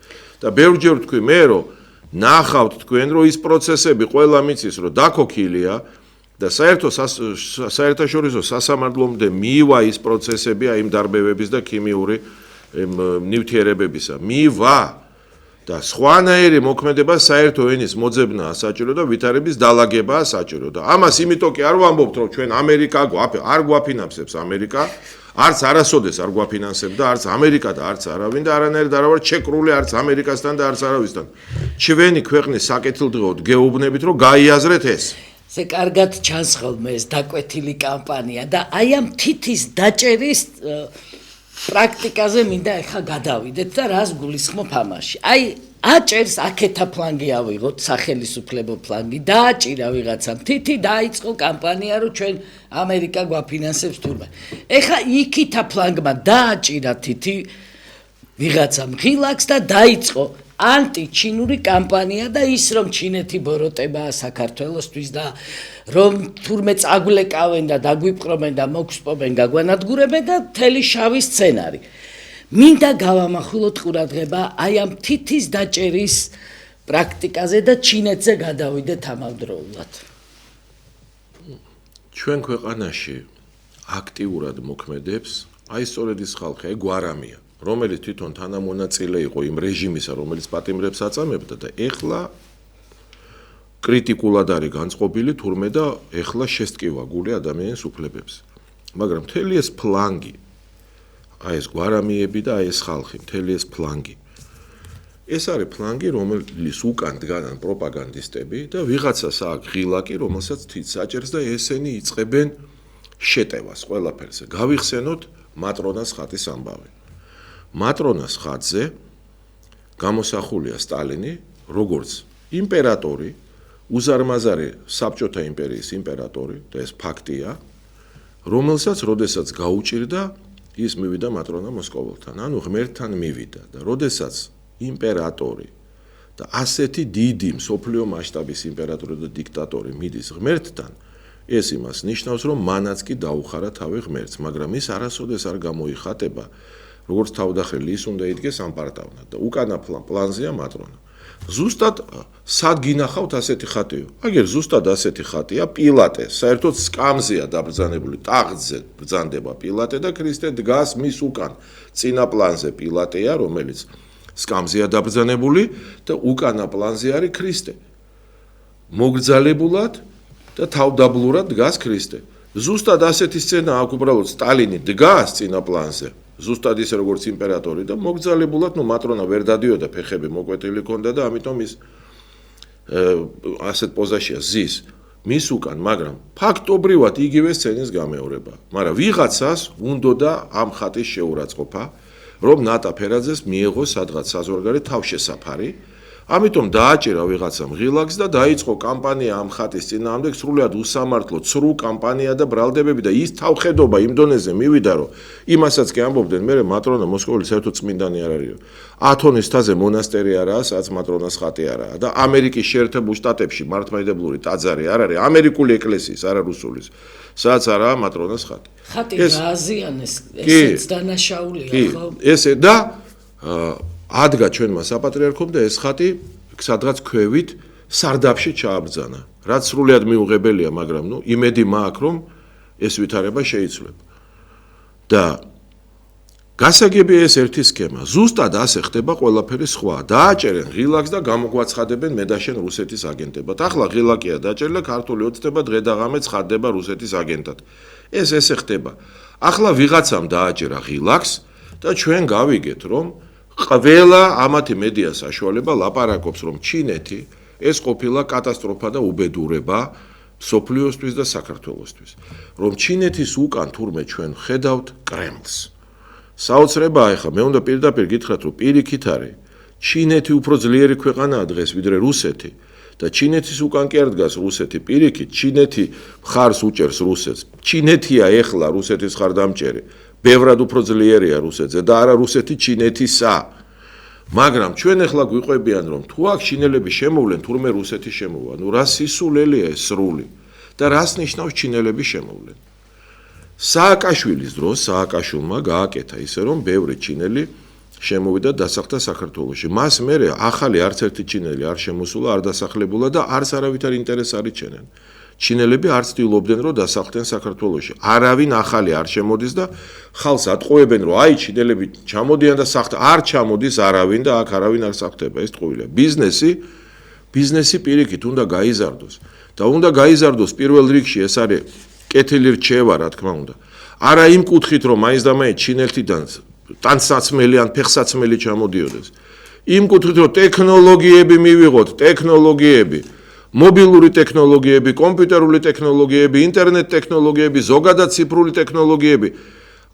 და ბევრჯერ ვთქვი მე, რომ ნახავთ თქვენ, რომ ის პროცესები ყველა მიცის, რომ დაქოქილია და საერთაშორისო სასამართლომდე მიივა ის პროცესები აი იმ დარბევების და ქიმიური ნივთიერებებისა. მიივა და სხვანაირი მოქმედება საერთო ენის მოძებნაა საჭირო და ვითარების დალაგებაა საჭირო და ამას იმიტომ კი არ ვამბობთ, რომ ჩვენ ამერიკა არ გვაფინანსებს ამერიკა, არც არასოდეს არ გვაფინანსებდა, არც ამერიკა და არც არავინ და არანაირად არ ვარ ჩეკრული არც ამერიკასთან და არც არავისთან. ჩვენი ქვეყნის საკეთილდღეოდ გეუბნებით, რომ გაიაზრეთ ეს. ზე კარგად ჩანს ხოლმე ეს დაკვეთილი კამპანია და აი ამ თითის დაჭერის პრაქტიკაზე მინდა ახლა გადავიდეთ და რას გულისხმობ ამაში. აი აჭერს აქეთა ფლანგი ავიღოთ, სახელისუფლებო ფლანგი, დააჭირა ვიღაცამ თითი, დაიწყო კამპანია, რომ ჩვენ ამერიკა გვაფინანსებს თურმე. ეხლა იქითა ფლანგმა დააჭირა თითი ვიღაცამ ღილაკს და დაიწყო ანტიჩინური კამპანია და ის რომ ჩინეთი ბოროტებაა საქართველოსთვის და რომ თურმე წაგვლეკავენ და დაგვიპყრობენ და მოგსპობენ გაგვანადგურებენ და მთელი შავი სცენარი. მინდა გავამახვილოთ ყურადღება აი ამ თითის დაჭერის პრაქტიკაზე და ჩინეთზე გადავიდეთ ამავდროულად. ჩვენ ქვეყანაში აქტიურად მოქმედებს აი სწორედ ის ხალხი, აი გვარამია, რომელიც თვითონ თანამონაწილე იყო იმ რეჟიმისა, რომელიც პატიმრებს აწამებდა და ეხლა კრიტიკულად არის განწყობილი თურმე და ეხლა შესტკივა გული ადამიანის უფლებებს. მაგრამ მთელი ეს ფლანგი, აი ეს გვარამიები და აი ეს ხალხი, მთელი ეს ფლანგი. ეს არის ფლანგი, რომელიც უკან დგანან პროპაგანდისტები და ვიღაცას აქვს ღილაკი, რომელსაც თით საჭერს და ესენი იწყებენ შეტევას ყველაფერზე. გავიხსენოთ მატრონას ხატის ამბავი. მატრონას ხატზე გამოსახულია სტალინი, როგორც იმპერატორი, უზარმაზარი საბჭოთა იმპერიის იმპერატორი და ეს ფაქტია, რომელსაც როდესაც გაუჭირდა ის მივიდა მატრონა მოსკოველთან, ანუ ღმერთთან მივიდა და როდესაც იმპერატორი და ასეთი დიდი მსოფლიო მასშტაბის იმპერატორი და დიქტატორი მიდის ღმერთთან, ეს იმას ნიშნავს, რომ მანაც კი დაუხარა თავი ღმერთს, მაგრამ ის არასოდეს არ გამოიხატება, როგორც თავდახელი ის უნდა იდგეს ამ პარტავნად და უკანა პლანზეა მატრონა. ზუსტად სად გინახავთ ასეთი ხატიო? აგერ ზუსტად ასეთი ხატია პილატე, საერთოდ სკამზეა დაბრძანებული, ტახტზე ბრძანდება პილატე და ქრისტე დგას მის უკან. წინა პლანზე პილატეა, რომელიც სკამზეა დაბრძანებული და უკანა პლანზე არის ქრისტე. მოგრძალებულად და თავდაბლურად დგას ქრისტე. ზუსტად ასეთი სცენა აქვს უბრალოდ სტალინი დგას წინა პლანზე. ზუსტად ისე როგორც იმპერატორი და მოგრძალებულად მატრონა ვერ დადიოდა, ფეხები მოკვეთილი ჰქონდა და ამიტომ ის ასეთ პოზაშია ზის მის უკან, მაგრამ ფაქტობრივად იგივე სცენის გამეორება. მაგრამ ვიღაცას უნდოდა ამ ხატის შეურაცხყოფა, რომ ნატა ფერაძეს მიეღო სადღაც საზღვარგარეთ თავშესაფარი. ამიტომ დააჭირა ვიღაცამ ღილაკს და დაიწყო კამპანია ამ ხატის წინააღმდეგ, სრულად უსამართლო, ცრუ კამპანია და ბრალდებები და ის თავხედობა იმ დონეზე მივიდა, რომ იმასაც კი ამბობდნენ, მე მატრონა მოსკოველი საერთოდ წმინდანი არ არის. ათონის თაზე მონასტერი არაა, სადაც მატრონას ხატი არაა და ამერიკის შეერთებულ შტატებში მართლმადიდებლური ტაძარი არ არის, ამერიკული ეკლესიის, არა რუსულის, სადაც არაა მატრონას ხატი. ხატი გააზიანეს, ესეც დანაშაულია, ხო? ესე და ადგა ჩვენმა საპატრიარქომ და ეს ხატი სადღაც ქვევით სარდაფში ჩააბრძანა. რაც სრულად მიუღებელია, მაგრამ იმედი მაქვს, რომ ეს ვითარება შეიცვლება. და გასაგებია ეს ერთი სქემა. ზუსტად ასე ხდება ყველაფერი სხვა. დააჭერენ ღილაკს და გამოგვაცხადებენ მედაშენ რუსეთის აგენტებად. ახლა ღილაკია დაჭერილი, ქართული ოცნება დღე და ღამე ცხადდება რუსეთის აგენტად. ეს ესე ხდება. ახლა ვიღაცამ დააჭერა ღილაკს და ჩვენ გავიგეთ, რომ ყველა ამათი მედია საშუალება ლაპარაკობს, რომ ჩინეთი ეს ყოფილა კატასტროფა და უბედურება სოფლიოსთვის და საქართველოსთვის. რომ ჩინეთის უკან თურმე ჩვენ ხედავთ კრემლს. საოცრებაა ახლა, მე უნდა პირდაპირ გითხრათ, რომ პირიქით არის, ჩინეთი უფრო ძლიერი ქვეყანაა დღეს ვიდრე რუსეთი და ჩინეთის უკან კი არ დგას რუსეთი პირიქით, ჩინეთი მხარს უჭერს რუსეთს. ჩინეთია ეხლა რუსეთის მხარდამჭერი, ბევრად უფრო ძლიერია რუსეთზე და არა რუსეთი ჩინეთისა. მაგრამ ჩვენ ეხლა გვიყვებიან რომ თუ აქ ჩინელები შემოვლენ, თურმე რუსეთი შემოვა. ნუ რა სისულელია ეს სრული და რას ნიშნავს ჩინელები შემოვლენ. სააკაშვილის დროს სააკაშვილმა გააკეთა ისე რომ ბევრი ჩინელი შემოვიდა დასახლდა საქართველოში. მას მერე ახალი არც ერთი ჩინელი არ შემოსულა, არ დასახლებულა და არც არავითარ ინტერესს არ იჩენენ. ჩინელები არ ცდილობდნენ რომ დასახლდნენ საქართველოში. არავინ ახალი არ შემოდის და ხალხს ატყუებენ რომ აი ჩინელები ჩამოდიან და სახტა არ ჩამოდის არავინ და აქ არავინ არ სახტება. ეს ტყუილია. ბიზნესი პირიქით უნდა გაიზარდოს და უნდა გაიზარდოს პირველ რიგში ეს არის კეთილი რჩევა რა თქმა უნდა. არა იმ კუთხით რომ მაინც და მაინც ჩინელთიდან ტანსაცმელი ან ფეხსაცმელი ჩამოდიოდეს. იმ კუთხით რომ ტექნოლოგიები მივიღოთ, ტექნოლოგიები, მობილური ტექნოლოგიები, კომპიუტერული ტექნოლოგიები, ინტერნეტ ტექნოლოგიები, ზოგადად ციფრული ტექნოლოგიები.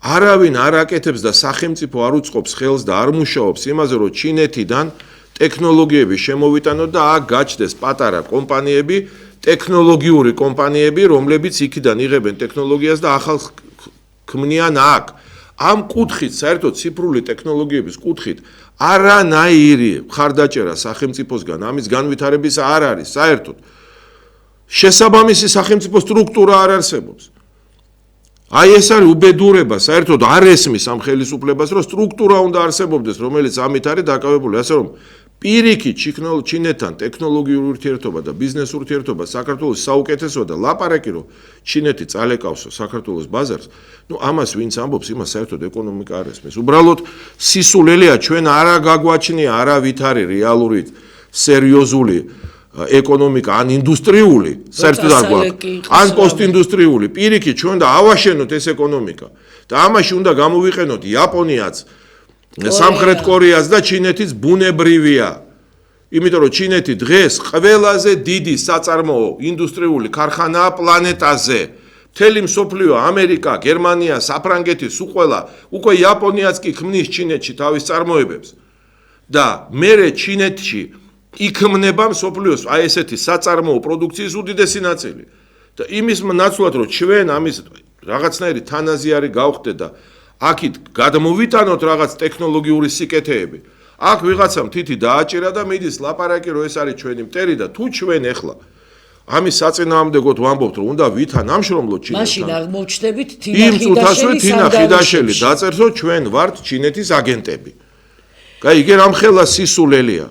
არავინ არ აკეთებს და სახელმწიფო არ უწყობს ხელს და არ მუშაობს იმაზე რომ ჩინეთიდან ტექნოლოგიები შემოვიტანოთ და აქ გაჩნდეს პატარა კომპანიები, ტექნოლოგიური კომპანიები, რომლებიც იქიდან იღებენ ტექნოლოგიას და ახალ ქმნიან აქ. ამ კუთხით, საერთოდ ციფრული ტექნოლოგიების კუთხით, არანაირი მხარდაჭერა სახელმწიფოსგან ამის განვითარების არ არის, საერთოდ. შესაბამისი სახელმწიფო სტრუქტურა არ არსებობს. აი ეს არის უბედურება, საერთოდ არ ესმის ამ ხელისუფლებას, რომ სტრუქტურა უნდა არსებობდეს, რომელიც ამით არის დაკავებული, ასე რომ პირიქით ჩინეთთან ტექნოლოგიური ურთიერთობა და ბიზნეს ურთიერთობა საქართველოს საუკეთესოა და ლაპარაკი რომ ჩინეთი წალეკავსო საქართველოს ბაზარს, ნუ ამას ვინც ამბობს, იმას საერთოდ ეკონომიკა არ ესმის. უბრალოდ სისულელია ჩვენ არა გაგვაჩნია არავითარი რეალური სერიოზული ეკონომიკა ან ინდუსტრიული, საერთოდ არ გვაქვს, ან პოსტინდუსტრიული. პირიქით ჩვენ და ავაშენოთ ეს ეკონომიკა და ამაში უნდა გამოვიყენოთ იაპონიაც სამხრეთ კორეას და ჩინეთის ბუნებრივია. იმიტომ რომ ჩინეთი დღეს ყველაზე დიდი საწარმოო ინდუსტრიული ქარხანაა პლანეტაზე. მთელი მსოფლიო, ამერიკა, გერმანია, საფრანგეთი, სულ ყველა, უკვე იაპონიაც კი ქმნის ჩინეთში თავის წარმოებებს. და მერე ჩინეთში იქმნება მსოფლიოს აი ესეთი საწარმოო პროდუქციის უდიდესი ნაწილი. და იმის ნაცვლად რომ ჩვენ ამის რაღაცნაირი თანაზიარი გავხდეთ და აქით გადმოვიტანოთ რაღაც ტექნოლოგიური სიკეთეები. აქ ვიღაცამ თითი დააჭირა და მიდის ლაპარაკი რომ ეს არის ჩვენი მტერი და თუ ჩვენ ახლა ამის საწინააღმდეგოდ ვამბობთ რომ უნდა ვითანამშრომლოთ ჩინეთთან. მაშინ აღმოჩნდებით თინა ხიდაშელი დაწერს რომ ჩვენ ვართ ჩინეთის აგენტები. გაიგე რამხელა სისულელია.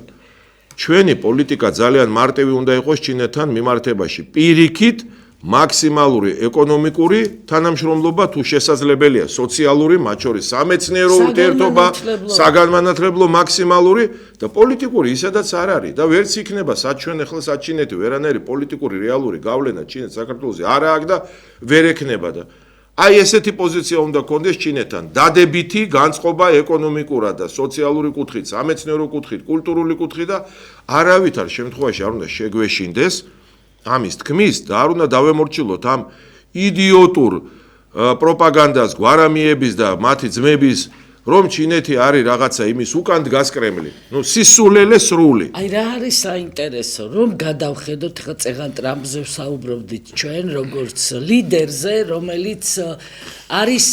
ჩვენი პოლიტიკა ძალიან მარტივი უნდა იყოს ჩინეთთან მიმართებაში. პირიქით მაქსიმალური ეკონომიკური თანამშრომლობა თუ შესაძლებელია სოციალური, მათ შორის სამეცნიერო ურთიერთობა, საგანმანათლებლო მაქსიმალური და პოლიტიკური ისედაც არ არის და ვერც იქნება სად ჩვენ ახლა სად ჩინეთი ვერანაირი პოლიტიკური რეალური გავლენა ჩინეთს საქართველოზე არ აქვს და ვერ ექნება და აი ესეთი პოზიცია უნდა გქონდეს ჩინეთთან. დადებითი განწყობა ეკონომიკურად და სოციალური კუთხით, სამეცნიერო კუთხით, კულტურული კუთხით და არავითარ შემთხვევაში არ უნდა შეგვეშინდეს ამის თქმის და არ უნდა დავემორჩილოთ ამ იდიოტურ პროპაგანდას გვარამიების და მათი ძმების რომ ჩინეთი არის რაღაცა იმის უკან დგას კრემლი. ნუ სისულელე სრული. აი რა არის საინტერესო რომ გადავხედოთ ხა წეღან ტრამპზე ვსაუბრობდით ჩვენ როგორც ლიდერზე, რომელიც არის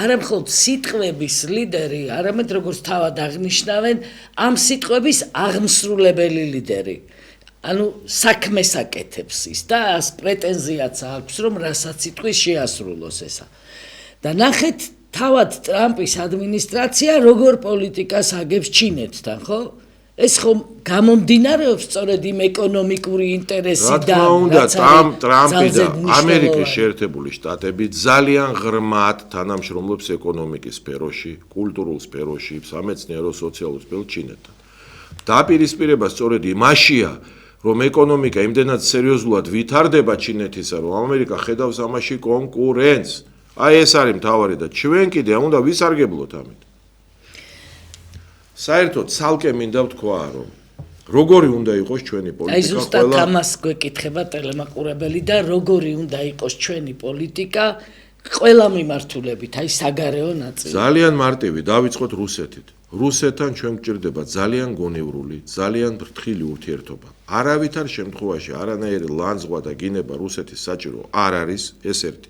არამხოლოდ სიტყვების ლიდერი, არამედ როგორც თავად აღნიშნავენ, ამ სიტყვების აღმსრულებელი ლიდერი. ანუ საქმეს აკეთებს ის და ას პრეტენზიაც აქვს რომ რასაც სიტყვის შეასრულოს ესა. და ნახეთ თავად ტრამპის ადმინისტრაცია როგორ პოლიტიკას აგებს ჩინეთთან, ხო? ეს ხომ გამომდინარეობს სწორედ იმ ეკონომიკური ინტერესიდან, რაც ტრამპი და ამერიკის შეერთებული შტატები ძალიან ღრმად თანამშრომლობს ეკონომიკის სფეროში, კულტურულ სფეროში, სამეცნიერო, სოციალურ სფეროში ჩინეთთან. დაპირისპირება სწორედ იმაშია, რომ ეკონომიკა იმდენად სერიოზულად ვითარდება ჩინეთისა, რომ ამერიკა ხედავს ამაში კონკურენცს. აი ეს არის მთავარი და ჩვენ კიდე უნდა ვისარგებლოთ ამით. საერთოდ ცალკე მინდა ვთქვა, რომ როგორი უნდა იყოს ჩვენი პოლიტიკა. აი ზუსტად ამას გვეკითხება ტელემაყურებელი და როგორი უნდა იყოს ჩვენი პოლიტიკა ყველა მიმართულებით, აი საგარეო ნაწილი. ძალიან მარტივი, დავიწყოთ რუსეთით. რუსეთთან ჩვენ გვჭირდება ძალიან გონევრული, ძალიან ფრთხილი ურთიერთობა. არავითარ შემთხვევაში არანაირი ლანძღვა და გინება რუსეთის საჭირო არ არის, ეს ერთი.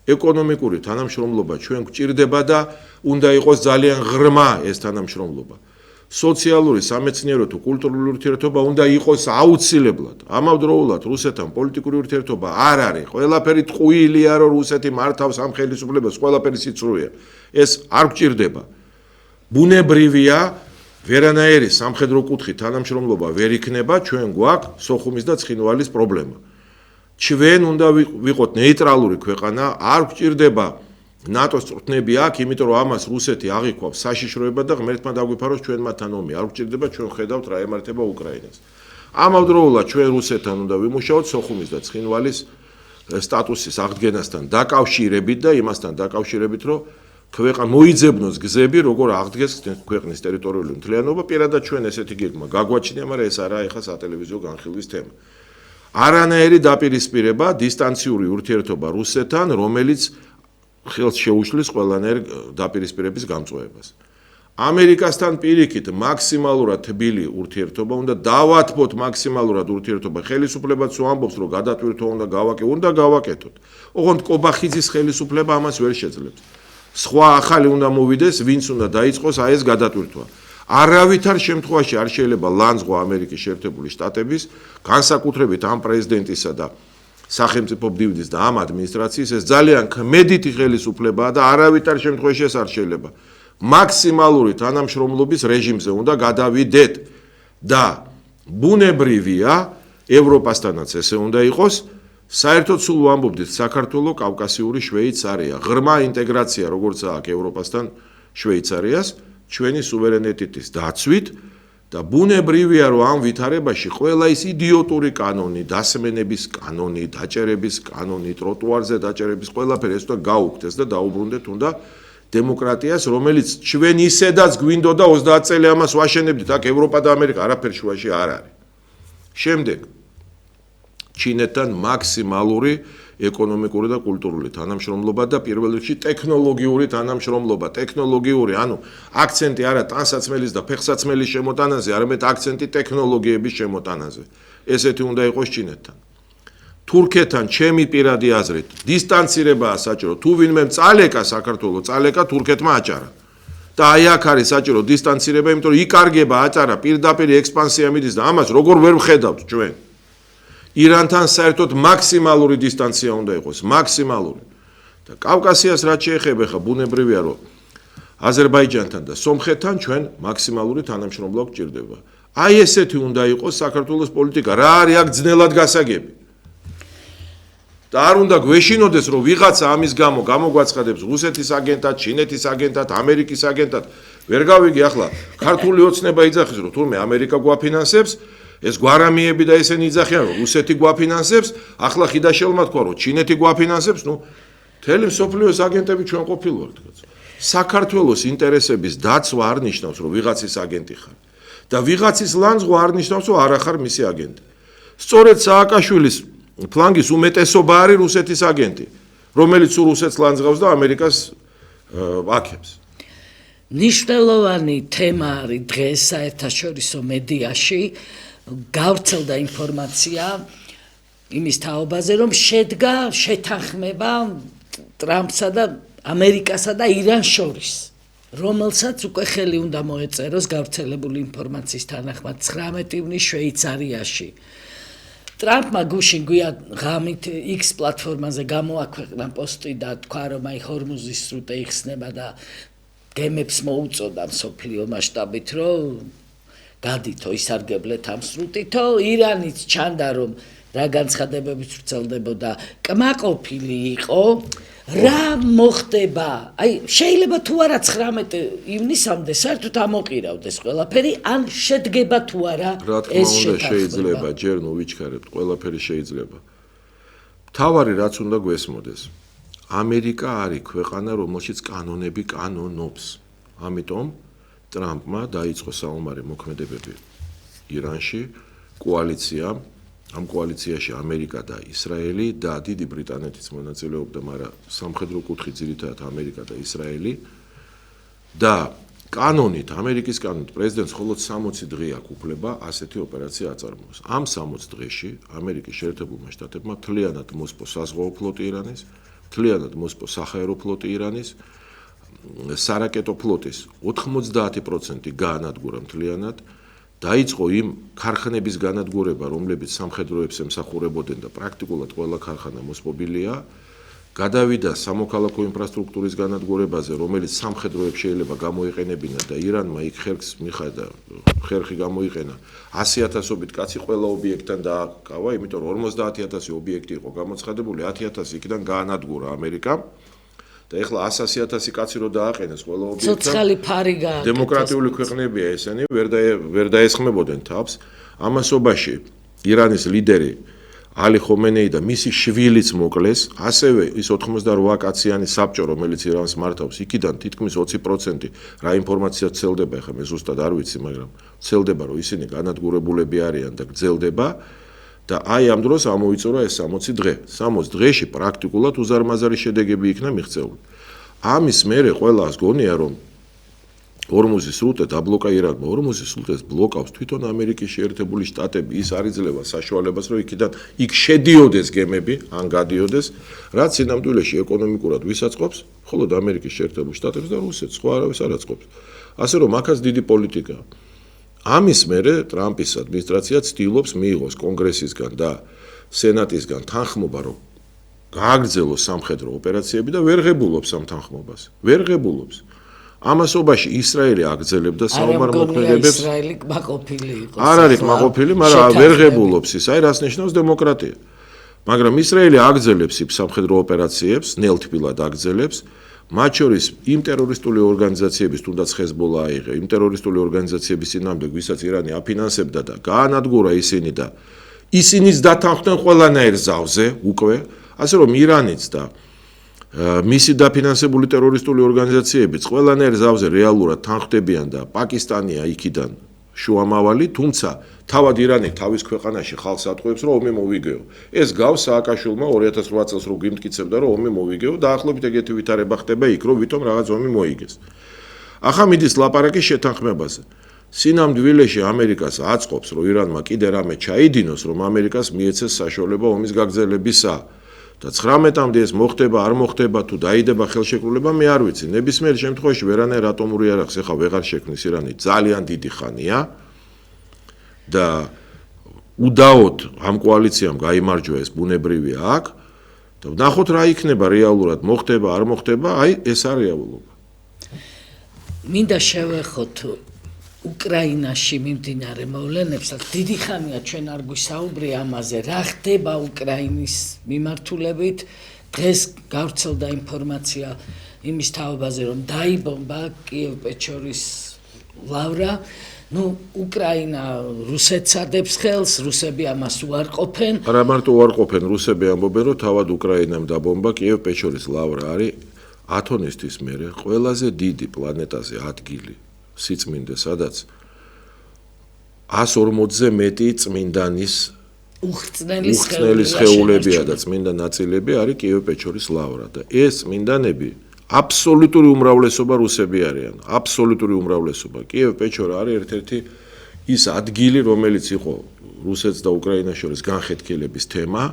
ეკონომიკური თანამშრომლობა ჩვენ გვჭირდება და უნდა იყოს ძალიან ღრმა ეს თანამშრომლობა. სოციალური, სამეცნიერო თუ კულტურული ურთიერთობა უნდა იყოს აუცილებლად. ამავდროულად რუსეთთან პოლიტიკური ურთიერთობა არ არის. ყველაფერი ტყუილია, რომ რუსეთი მართავს ამ ხელისუფლებას, ყველაფერი სიცრუეა. ეს არ გვჭირდება. ბუნებრივია, ვერანაირი სამხედრო კუთხით თანამშრომლობა ვერ იქნება, ჩვენ გვაქვს სოხუმის და ცხინვალის პრობლემა. ჩვენ უნდა ვიყოთ ნეიტრალური ქვეყანა, არ გვჭირდება ნატოს წვრთნები აქ, იმიტომ რომ ამას რუსეთი აღიქვავს საშიშროება და ღმერთმა დაგვიფაროს ჩვენმათან ომი. არ გვჭირდება, ჩვენ ხედავთ რა ემართება უკრაინას. ამავდროულად ჩვენ რუსეთთან უნდა ვიმუშაოთ სოხუმის და ცხინვალის სტატუსის აღდგენასთან დაკავშირებით და იმასთან დაკავშირებით, რომ ქვეყანა მოიძებნოს გზები, როგორ აღდგეს ქვეყნის ტერიტორიული მთლიანობა, პირადად ჩვენ ესეთი გეგმა გაგვაჩნია, მაგრამ ეს არაა ეხლა სატელევიზიო განხილვის თემა. არანაირი დაპირისპირება, დისტანციური ურთიერთობა რუსეთთან, რომელიც ხელს შეუშლის ყველანაირ დაპირისპირების გამწვევებას. ამერიკასთან პირიქით მაქსიმალურად თბილი ურთიერთობა უნდა დავათბოთ მაქსიმალურად ურთიერთობა. ხელისუფლებაც ამბობს, რომ გადატვირთვა უნდა გავაკეთოთ. ოღონდ კობახიძის ხელისუფლება ამას ვერ შეძლებს. სხვა ახალი უნდა მოვიდეს, ვინც უნდა დაიწყოს ეს გადატვირთვა. არავითარ შემთხვევაში არ შეიძლება ლანძღვა ამერიკის შეერთებული შტატების, განსაკუთრებით ამ პრეზიდენტისა და სახელმწიფო მდივნის და ამ ადმინისტრაციის ეს ძალიან ქმედითი ხელისუფლებაა და არავითარ შემთხვევაში ეს არ შეიძლება. მაქსიმალური თანამშრომლობის რეჟიმზე უნდა გადავიდეთ და ბუნებრივია, ევროპასთანაც ესე უნდა იყოს. საერთოდ სულ ვამბობდით, საქართველო კავკასიური შვეიცარია, ღრმა ინტეგრაცია როგორც აქვს ევროპასთან შვეიცარიას, ჩვენი სუვერენიტეტის დაცვით და ბუნებრივია, რომ ამ ვითარებაში ყველა ის იდიოტური კანონი, დასმენების კანონი, დაჭერების კანონი, ტროტუარზე დაჭერების ყველაფერი ეს უნდა გაუქმდეს და დაუბრუნდეთ უნდა დემოკრატიას, რომელიც ჩვენ ისედაც გვინდოდა 30 წელი ამას ვაშენებდით, აქ ევროპა და ამერიკა არაფერ შუაში არ არის. შემდეგ ჩინეთთან მაქსიმალური ეკონომიკური და კულტურული თანამშრომლობა და პირველ რიგში ტექნოლოგიური თანამშრომლობა. ტექნოლოგიური, ანუ აქცენტი არა ტანსაცმელის და ფეხსაცმელის შემოტანაზე, არამედ აქცენტი ტექნოლოგიების შემოტანაზე. ესეთი უნდა იყოს ჩინეთთან. თურქეთთან ჩემი პირადი აზრით დისტანცირებაა საჭირო. თუ ვინმე წალეკა საქართველოს, წალეკა თურქეთმა აჭარა. და აი აქ არის საჭირო დისტანცირება, იმიტომ რომ იკარგება აჭარა, პირდაპირ ექსპანსია მიდის და ამას როგორ ვერ ვხედავთ ჩვენ. ირანთან საერთოდ მაქსიმალური დისტანცია უნდა იყოს, მაქსიმალური. და კავკასიას რაც შეეხება, ხა ბუნებრივია, რომ აზერბაიჯანთან და სომხეთთან ჩვენ მაქსიმალური თანამშრომლობა გვჭირდება. აი ესეთი უნდა იყოს საქართველოს პოლიტიკა, რა არის აქ ძნელად გასაგები. და არ უნდა გვეშინოდეს, რომ ვიღაცა ამის გამო გამოგვაცხადებს რუსეთის აგენტად, ჩინეთის აგენტად, ამერიკის აგენტად. ვერ გავიგი ახლა ქართული ოცნება იძახის, რომ თურმე ამერიკა გვაფინანსებს, ეს გვარამიები და ესენი იძახიან, რომ რუსეთი გვაფინანსებს, ახლა ხიდაშელმა თქვა, რომ ჩინეთი გვაფინანსებს, მთელი მსოფლიოს აგენტები ჩვენ ყოფილვართ. საქართველოს ინტერესების დაცვა არ ნიშნავს, რომ ვიღაცის აგენტი ხარ. და ვიღაცის ლანძღვა არ ნიშნავს, რომ არა ხარ მისი აგენტი. სწორედ სააკაშვილის ფლანგის უმეტესობა არის რუსეთის აგენტი, რომელიც რუსეთს ლანძღავს და ამერიკას აკებს. ნიშნულოვანი თემა არის დღეს საერთაშორისო მედიაში. გავრცელდა ინფორმაცია იმის თაობაზე, რომ შედგა შეთანხმება ტრამპსა და ამერიკასა და իրანს შორის, რომელსაც უკვე ხელი უნდა მოეწეროს გავრცელებული ინფორმაციის თანახმად 19 ივნისს შვეიცარიაში. ტრამპმა გუშინ ღამით X პლატფორმაზე გამოაქვეყნა პოსტი და თქვა, რომ აი ჰორმუზის სრუტე იხსნება და გემებს მოუწოდა მსოფლიო მასშტაბით, რომ გადითო ისარგებლეთ ამ სრუტითო. ირანიც ჩანდა, რომ რა განცხადებებიც ვრცელდებოდა, კმაყოფილი იყო. რა მოხდება? აი შეიძლება თუ არა 19 ივნისამდე საერთოდ ამოყირავდეს ყველაფერი, ან შედგება თუ არა ეს შეთანხმება? შეიძლება, ჯერ ვიჩქარებთ, ყველაფერი შეიძლება. მთავარი რაც უნდა გვესმოდეს, ამერიკა არის ქვეყანა, რომელშიც კანონები კანონობს. ამიტომ ტრამპმა დაიწყო საომარი მოქმედებები ირანში, კოალიციამ ამ კოალიციაში ამერიკა და ისრაელი და დიდი ბრიტანეთიც მონაწილეობდა, მაგრამ სამხედრო კუთხით ძირითადად ამერიკა და ისრაელი და კანონით, ამერიკის კანონით პრეზიდენტს მხოლოდ 60 დღე აქვს უფლება ასეთი ოპერაცია აწარმოოს. ამ 60 დღეში ამერიკის შეერთებულმა შტატებმა მთლიანად მოსპოს საზღვაო ფლოტი ირანის, მთლიანად მოსპოს საჰაერო ფლოტი ირანის, სარაკეტო ფლოტის 90% გაანადგურა მთლიანად. დაიწყო იმ ქარხნების განადგურება, რომლებიც სამხედროებს ემსახურებოდნენ და პრაქტიკულად ყველა ქარხანა მოსპობილია. გადავიდა სამოქალაქო ინფრასტრუქტურის განადგურებაზე, რომელიც სამხედროებს შეიძლება გამოიყენებინა და ირანმა იქ ხერხი გამოიყენა 100,000-ობით კაცი ყველა ობიექტთან დააკავა, იმიტომ რომ 50,000 ობიექტი იყო გამოცხადებული, 10,000 იქიდან გაანადგურა ამერიკამ. და ეხლა 100,000 კაცი რო დააყენეს ყველა ობიექტთან. ცოცხალი ფარი გააკეთეს. დემოკრატიული ქვეყნებია ესენი, ვერ დაესხმებოდნენ თავს. ამასობაში ირანის ლიდერი ალი ხომენეი და მისი შვილიც მოკლეს, ასევე ის 88 კაციანი საბჭო, რომელიც ირანს მართავს, იქიდან თითქმის 20% რა ინფორმაცია ვრცელდება, ახლა მე ზუსტად არ ვიცი, მაგრამ ვრცელდება, რომ ისინი განადგურებულები არიან და გრძელდება. და აი ამ დროს ამოიწურა ეს 60 დღე. 60 დღეში პრაქტიკულად უზარმაზარი შედეგები იქნა მიღწეული. ამის მერე ყველას გონია, რომ ორმუზის სრუტე დაბლოკა ირანმა. ორმუზის სრუტეს ბლოკავს თვითონ ამერიკის შეერთებული შტატები. ის არ იძლევა საშუალებას, რომ იქ შედიოდეს გემები, ან გადიოდეს, რაც სინამდვილეში ეკონომიკურად ვისაწყობს, მხოლოდ ამერიკის შეერთებულ შტატებს და რუსეთს, სხვა არავის არ აწყობს. ასე რომ აქაც დიდი პოლიტიკაა. ამის მერე ტრამპის ადმინისტრაცია ცდილობს მიიღოს კონგრესისგან და სენატისგან თანხმობა, რომ გააგრძელოს სამხედრო ოპერაციები და ვერ ღებულობს ამ თანხმობას. ვერ ღებულობს. ამასობაში ისრაელი აგრძელებდა საომარ მოქმედებებს. ისრაელი კმაყოფილი იყო. არ არის კმაყოფილი, მაგრამ ვერ ღებულობს ის, აი რას ნიშნავს დემოკრატია. მაგრამ ისრაელი აგრძელებს იმ სამხედრო ოპერაციებს, ნელთბილად აგრძელებს. მათ შორის იმ ტერორისტული ორგანიზაციების, თუნდაც ჰეზბოლა აიღე, იმ ტერორისტული ორგანიზაციების წინააღმდეგ, ვისაც ირანი აფინანსებდა და გაანადგურა ისინი და ისინიც დათანხმდნენ ყველანაირ ზავზე უკვე, ასე რომ ირანიც და მისი დაფინანსებული ტერორისტული ორგანიზაციებიც ყველანაირ ზავზე რეალურად თანხმდებიან და პაკისტანია იქიდან შუამავალი, თუმცა თავად ირანი თავის ქვეყანაში ხალხს ატყუებს, რომ ომი მოვიგეო. ეს გავს სააკაშვილმა 2008 წელს რო გიმტკიცებდა, რომ ომი მოვიგეო, დაახლოებით ეგეთი ვითარება ხდება იქ, რომ ვითომ რაღაც ომი მოიგეს. ახლა მიდის ლაპარაკი შეთანხმებაზე. სინამდვილეში ამერიკას აწყობს, რომ ირანმა კიდე რამე ჩაიდინოს, რომ ამერიკას მიეცეს საშუალება ომის გაგრძელებისა. და 19-მდე ეს მოხდება, არ მოხდება, თუ დაიდება ხელშეკრულება, მე არ ვიცი. ნებისმიერ შემთხვევაში ვერანაირ ატომური იარაღს ახლა ვეღარ შექმნის ირანი, ძალიან დიდი ხანია. და უდაოდ ამ კოალიციამ გაიმარჯვა ეს ბუნებრივია აქ და ვნახოთ რა იქნება რეალურად, მოხდება, არ მოხდება, აი ეს არის რეალობა. მინდა შევეხოთ უკრაინაში მიმდინარე მოვლენებს, დიდი ხანია ჩვენ არ გვისაუბრია ამაზე, რა ხდება უკრაინის მიმართულებით. დღეს გავრცელდა ინფორმაცია იმის თაობაზე, რომ დაიბომბა კიევ-პეჩორის ლავრა. უკრაინა რუსეთს ადებს ხელს, რუსები ამას უარყოფენ. არა მარტო უარყოფენ, რუსები ამბობენ, რომ თავად უკრაინამ დაბომბა კიევ-პეჩორის ლავრა არის ათონისთვის მერე ყველაზე დიდი პლანეტაზე ადგილი. სიწმინდე, სადაც 140-ზე მეტი წმინდანის უხრწნელი სხეულებია და წმინდა ნაწილები არის კიევ-პეჩორის ლავრა და ეს წმინდანები აბსოლუტური უმრავლესობა რუსები არიან, აბსოლუტური უმრავლესობა. კიევ-პეჩორა არის ერთ-ერთი ის ადგილი, რომელიც იყო რუსეთს და უკრაინას შორის განხეთქილების თემა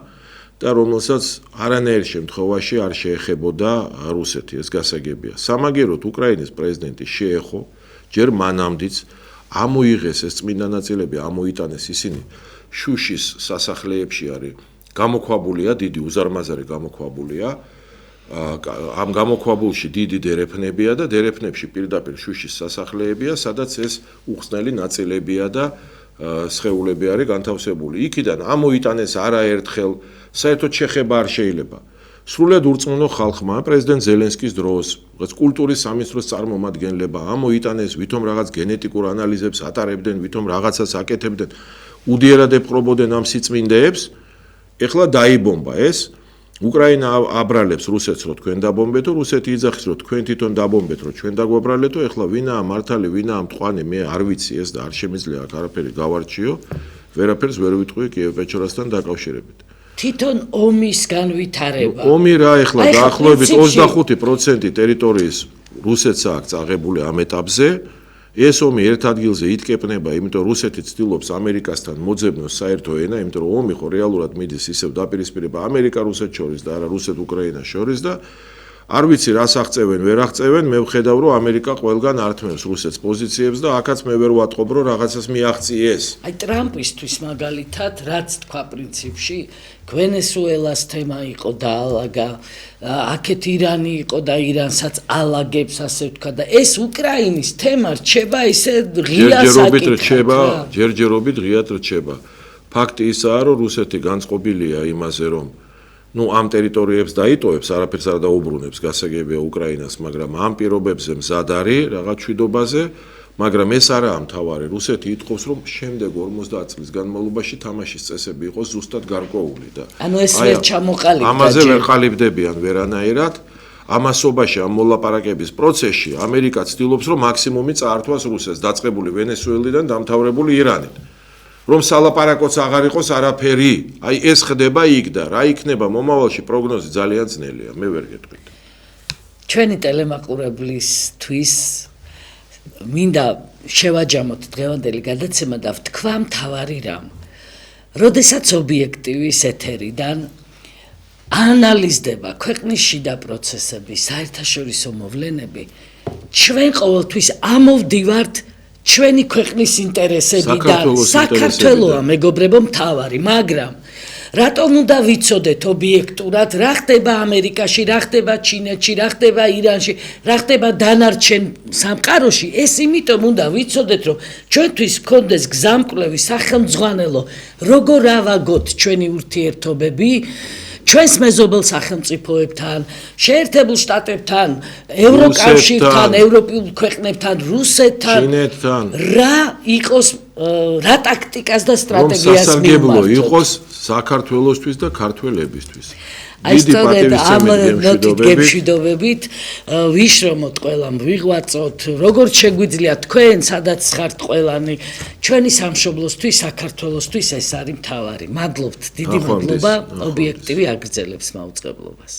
და რომელსაც არანაირ შემთხვევაში არ შეეხებოდა რუსეთი, ეს გასაგებია. სამაგეროდ უკრაინის პრეზიდენტი შეეხო ჯერ მანამდეც ამოიღეს ეს წმინდა ნაწილები, ამოიტანეს ისინი შუშის სასახლეებში არის გამოქვაბულია, დიდი უზარმაზარი გამოქვაბულია. ამ გამოქვაბულში დიდი დერეფნებია და დერეფნებში პირდაპირ შუშის სასახლეებია, სადაც ეს უხსნელი ნაწილებია და სხეულები არის განთავსებული. იქიდან ამოიტანეს არაერთხელ, საერთოდ შეხება არ შეიძლება. სრულად ურწმუნო ხალხმა, პრეზიდენტ ზელენსკის დროს, კულტურის სამინისტროს წარმომადგენლებმა ამოიტანეს, ვითომ რაღაც გენეტიკურ ანალიზებს ატარებდნენ, ვითომ რაღაცას აკეთებდნენ, უდიერად ეპყრობოდნენ ამ სიწმინდეებს. ეხლა დაიბომბა ეს. უკრაინა აბრალებს რუსეთს, რომ თქვენ დაბომბეთო, რუსეთი იძახის, რომ თქვენ თვითონ დაბომბეთ, რომ ჩვენ დაგვაბრალეთო. ეხლა ვინაა მართალი, ვინაა მტყვანი, მე არ ვიცი ეს და არ შემიძლია აქ არაფერი გავარჩიო. ვერაფერს ვერ ვიტყვი კიევ-პეჩორასთან დაკავშირებით. თვითონ ომის განვითარება. ომი რა ეხლა დაახლოებით 25% ტერიტორიის რუსეთს აქვს აღებული ამ ეტაპზე. ეს ომი ერთ ადგილზე იტკეპნება, იმიტომ რუსეთი ცდილობს ამერიკასთან მოძებნოს საერთო ენა, იმიტომ რომ ომი ხო რეალურად მიდის ისევ დაპირისპირება ამერიკა-რუსეთს შორის და არა რუსეთ-უკრაინას შორის და არ ვიცი რას აღწევენ, ვერ აღწევენ, მე ვხედავ რომ ამერიკა ყველგან ართმევს რუსეთს პოზიციებს და აქაც მე ვერ ვატყობ რომ რაღაცას მიაღწიეს. აი ტრამპისთვის მაგალითად რაც თქვა პრინციპში ვენესუელას თემა იყო და ალაგა, აქეთ ირანი იყო და ირანსაც ალაგებს ასე ვთქვა და ეს უკრაინის თემა რჩება ისე ღია საკითხად. ჯერჯერობით ღიად რჩება. ფაქტი ისაა რომ რუსეთი განწყობილია იმაზე რომ ამ ტერიტორიებს დაიტოვებს, არაფერს არ დაუბრუნებს, გასაგებია უკრაინას, მაგრამ ამ პირობებზე მზად არის რაღაც მშვიდობაზე, მაგრამ ეს არაა მთავარი. რუსეთი ითხოვს, რომ შემდეგ 50 წლის განმავლობაში თამაშის წესები იყოს ზუსტად გარკვეული და ანუ ეს ვერ ჩამოყალიბდა. ამაზე ვერ ყალიბდებიან ვერანაირად. ამასობაში ამ მოლაპარაკების პროცესში ამერიკა ცდილობს, რომ მაქსიმუმი წაართვას რუსეთს, დაწყებული ვენესუელიდან დამთავრებული ირანით. რომ სალაპარაკოც აღარ იყოს არაფერი. აი ეს ხდება იქ და რა იქნება მომავალში პროგნოზი ძალიან ძნელია, მე ვერ გეტყვით. ჩვენი ტელემაყურებლისთვის მინდა შევაჯამოთ დღევანდელი გადაცემა და ვთქვა მთავარი რამ. როდესაც ობიექტივის ეთერიდან ანალიზდება ქვეყნის შიდა პროცესები, საერთაშორისო მოვლენები, ჩვენ ყოველთვის ამოვდივართ ჩვენი ქვეყნის ინტერესებიდან, საქართველოა მეგობრებო მთავარი, მაგრამ რატომ უნდა ვიცოდეთ ობიექტურად რა ხდება ამერიკაში, რა ხდება ჩინეთში, რა ხდება ირანში, რა ხდება დანარჩენ სამყაროში, ეს იმიტომ უნდა ვიცოდეთ, რომ ჩვენთვის გქონდეს გზამკვლევი სახელმძღვანელო, როგორ ავაგოთ ჩვენი ურთიერთობები ჩვენს მეზობელ სახელმწიფოებთან, შეერთებულ შტატებთან, ევროკავშირთან, ევროპულ ქვეყნებთან, რუსეთთან, ჩინეთთან, რა იყოს, რა ტაქტიკას და სტრატეგიას მივმართოთ. სასარგებლო იყოს საქართველოსთვის და ქართველებისთვის. აი სწორედ ამ გემშვიდობებით ვიშრომოთ ყველამ, ვიღვაწოთ, როგორც შეგვიძლია თქვენ, სადაც ხართ ყველანი, ჩვენი სამშობლოსთვის, საქართველოსთვის ეს არის მთავარი. მადლობთ, დიდი მადლობა, ობიექტივი აგრძელებს მაუწყებლობას.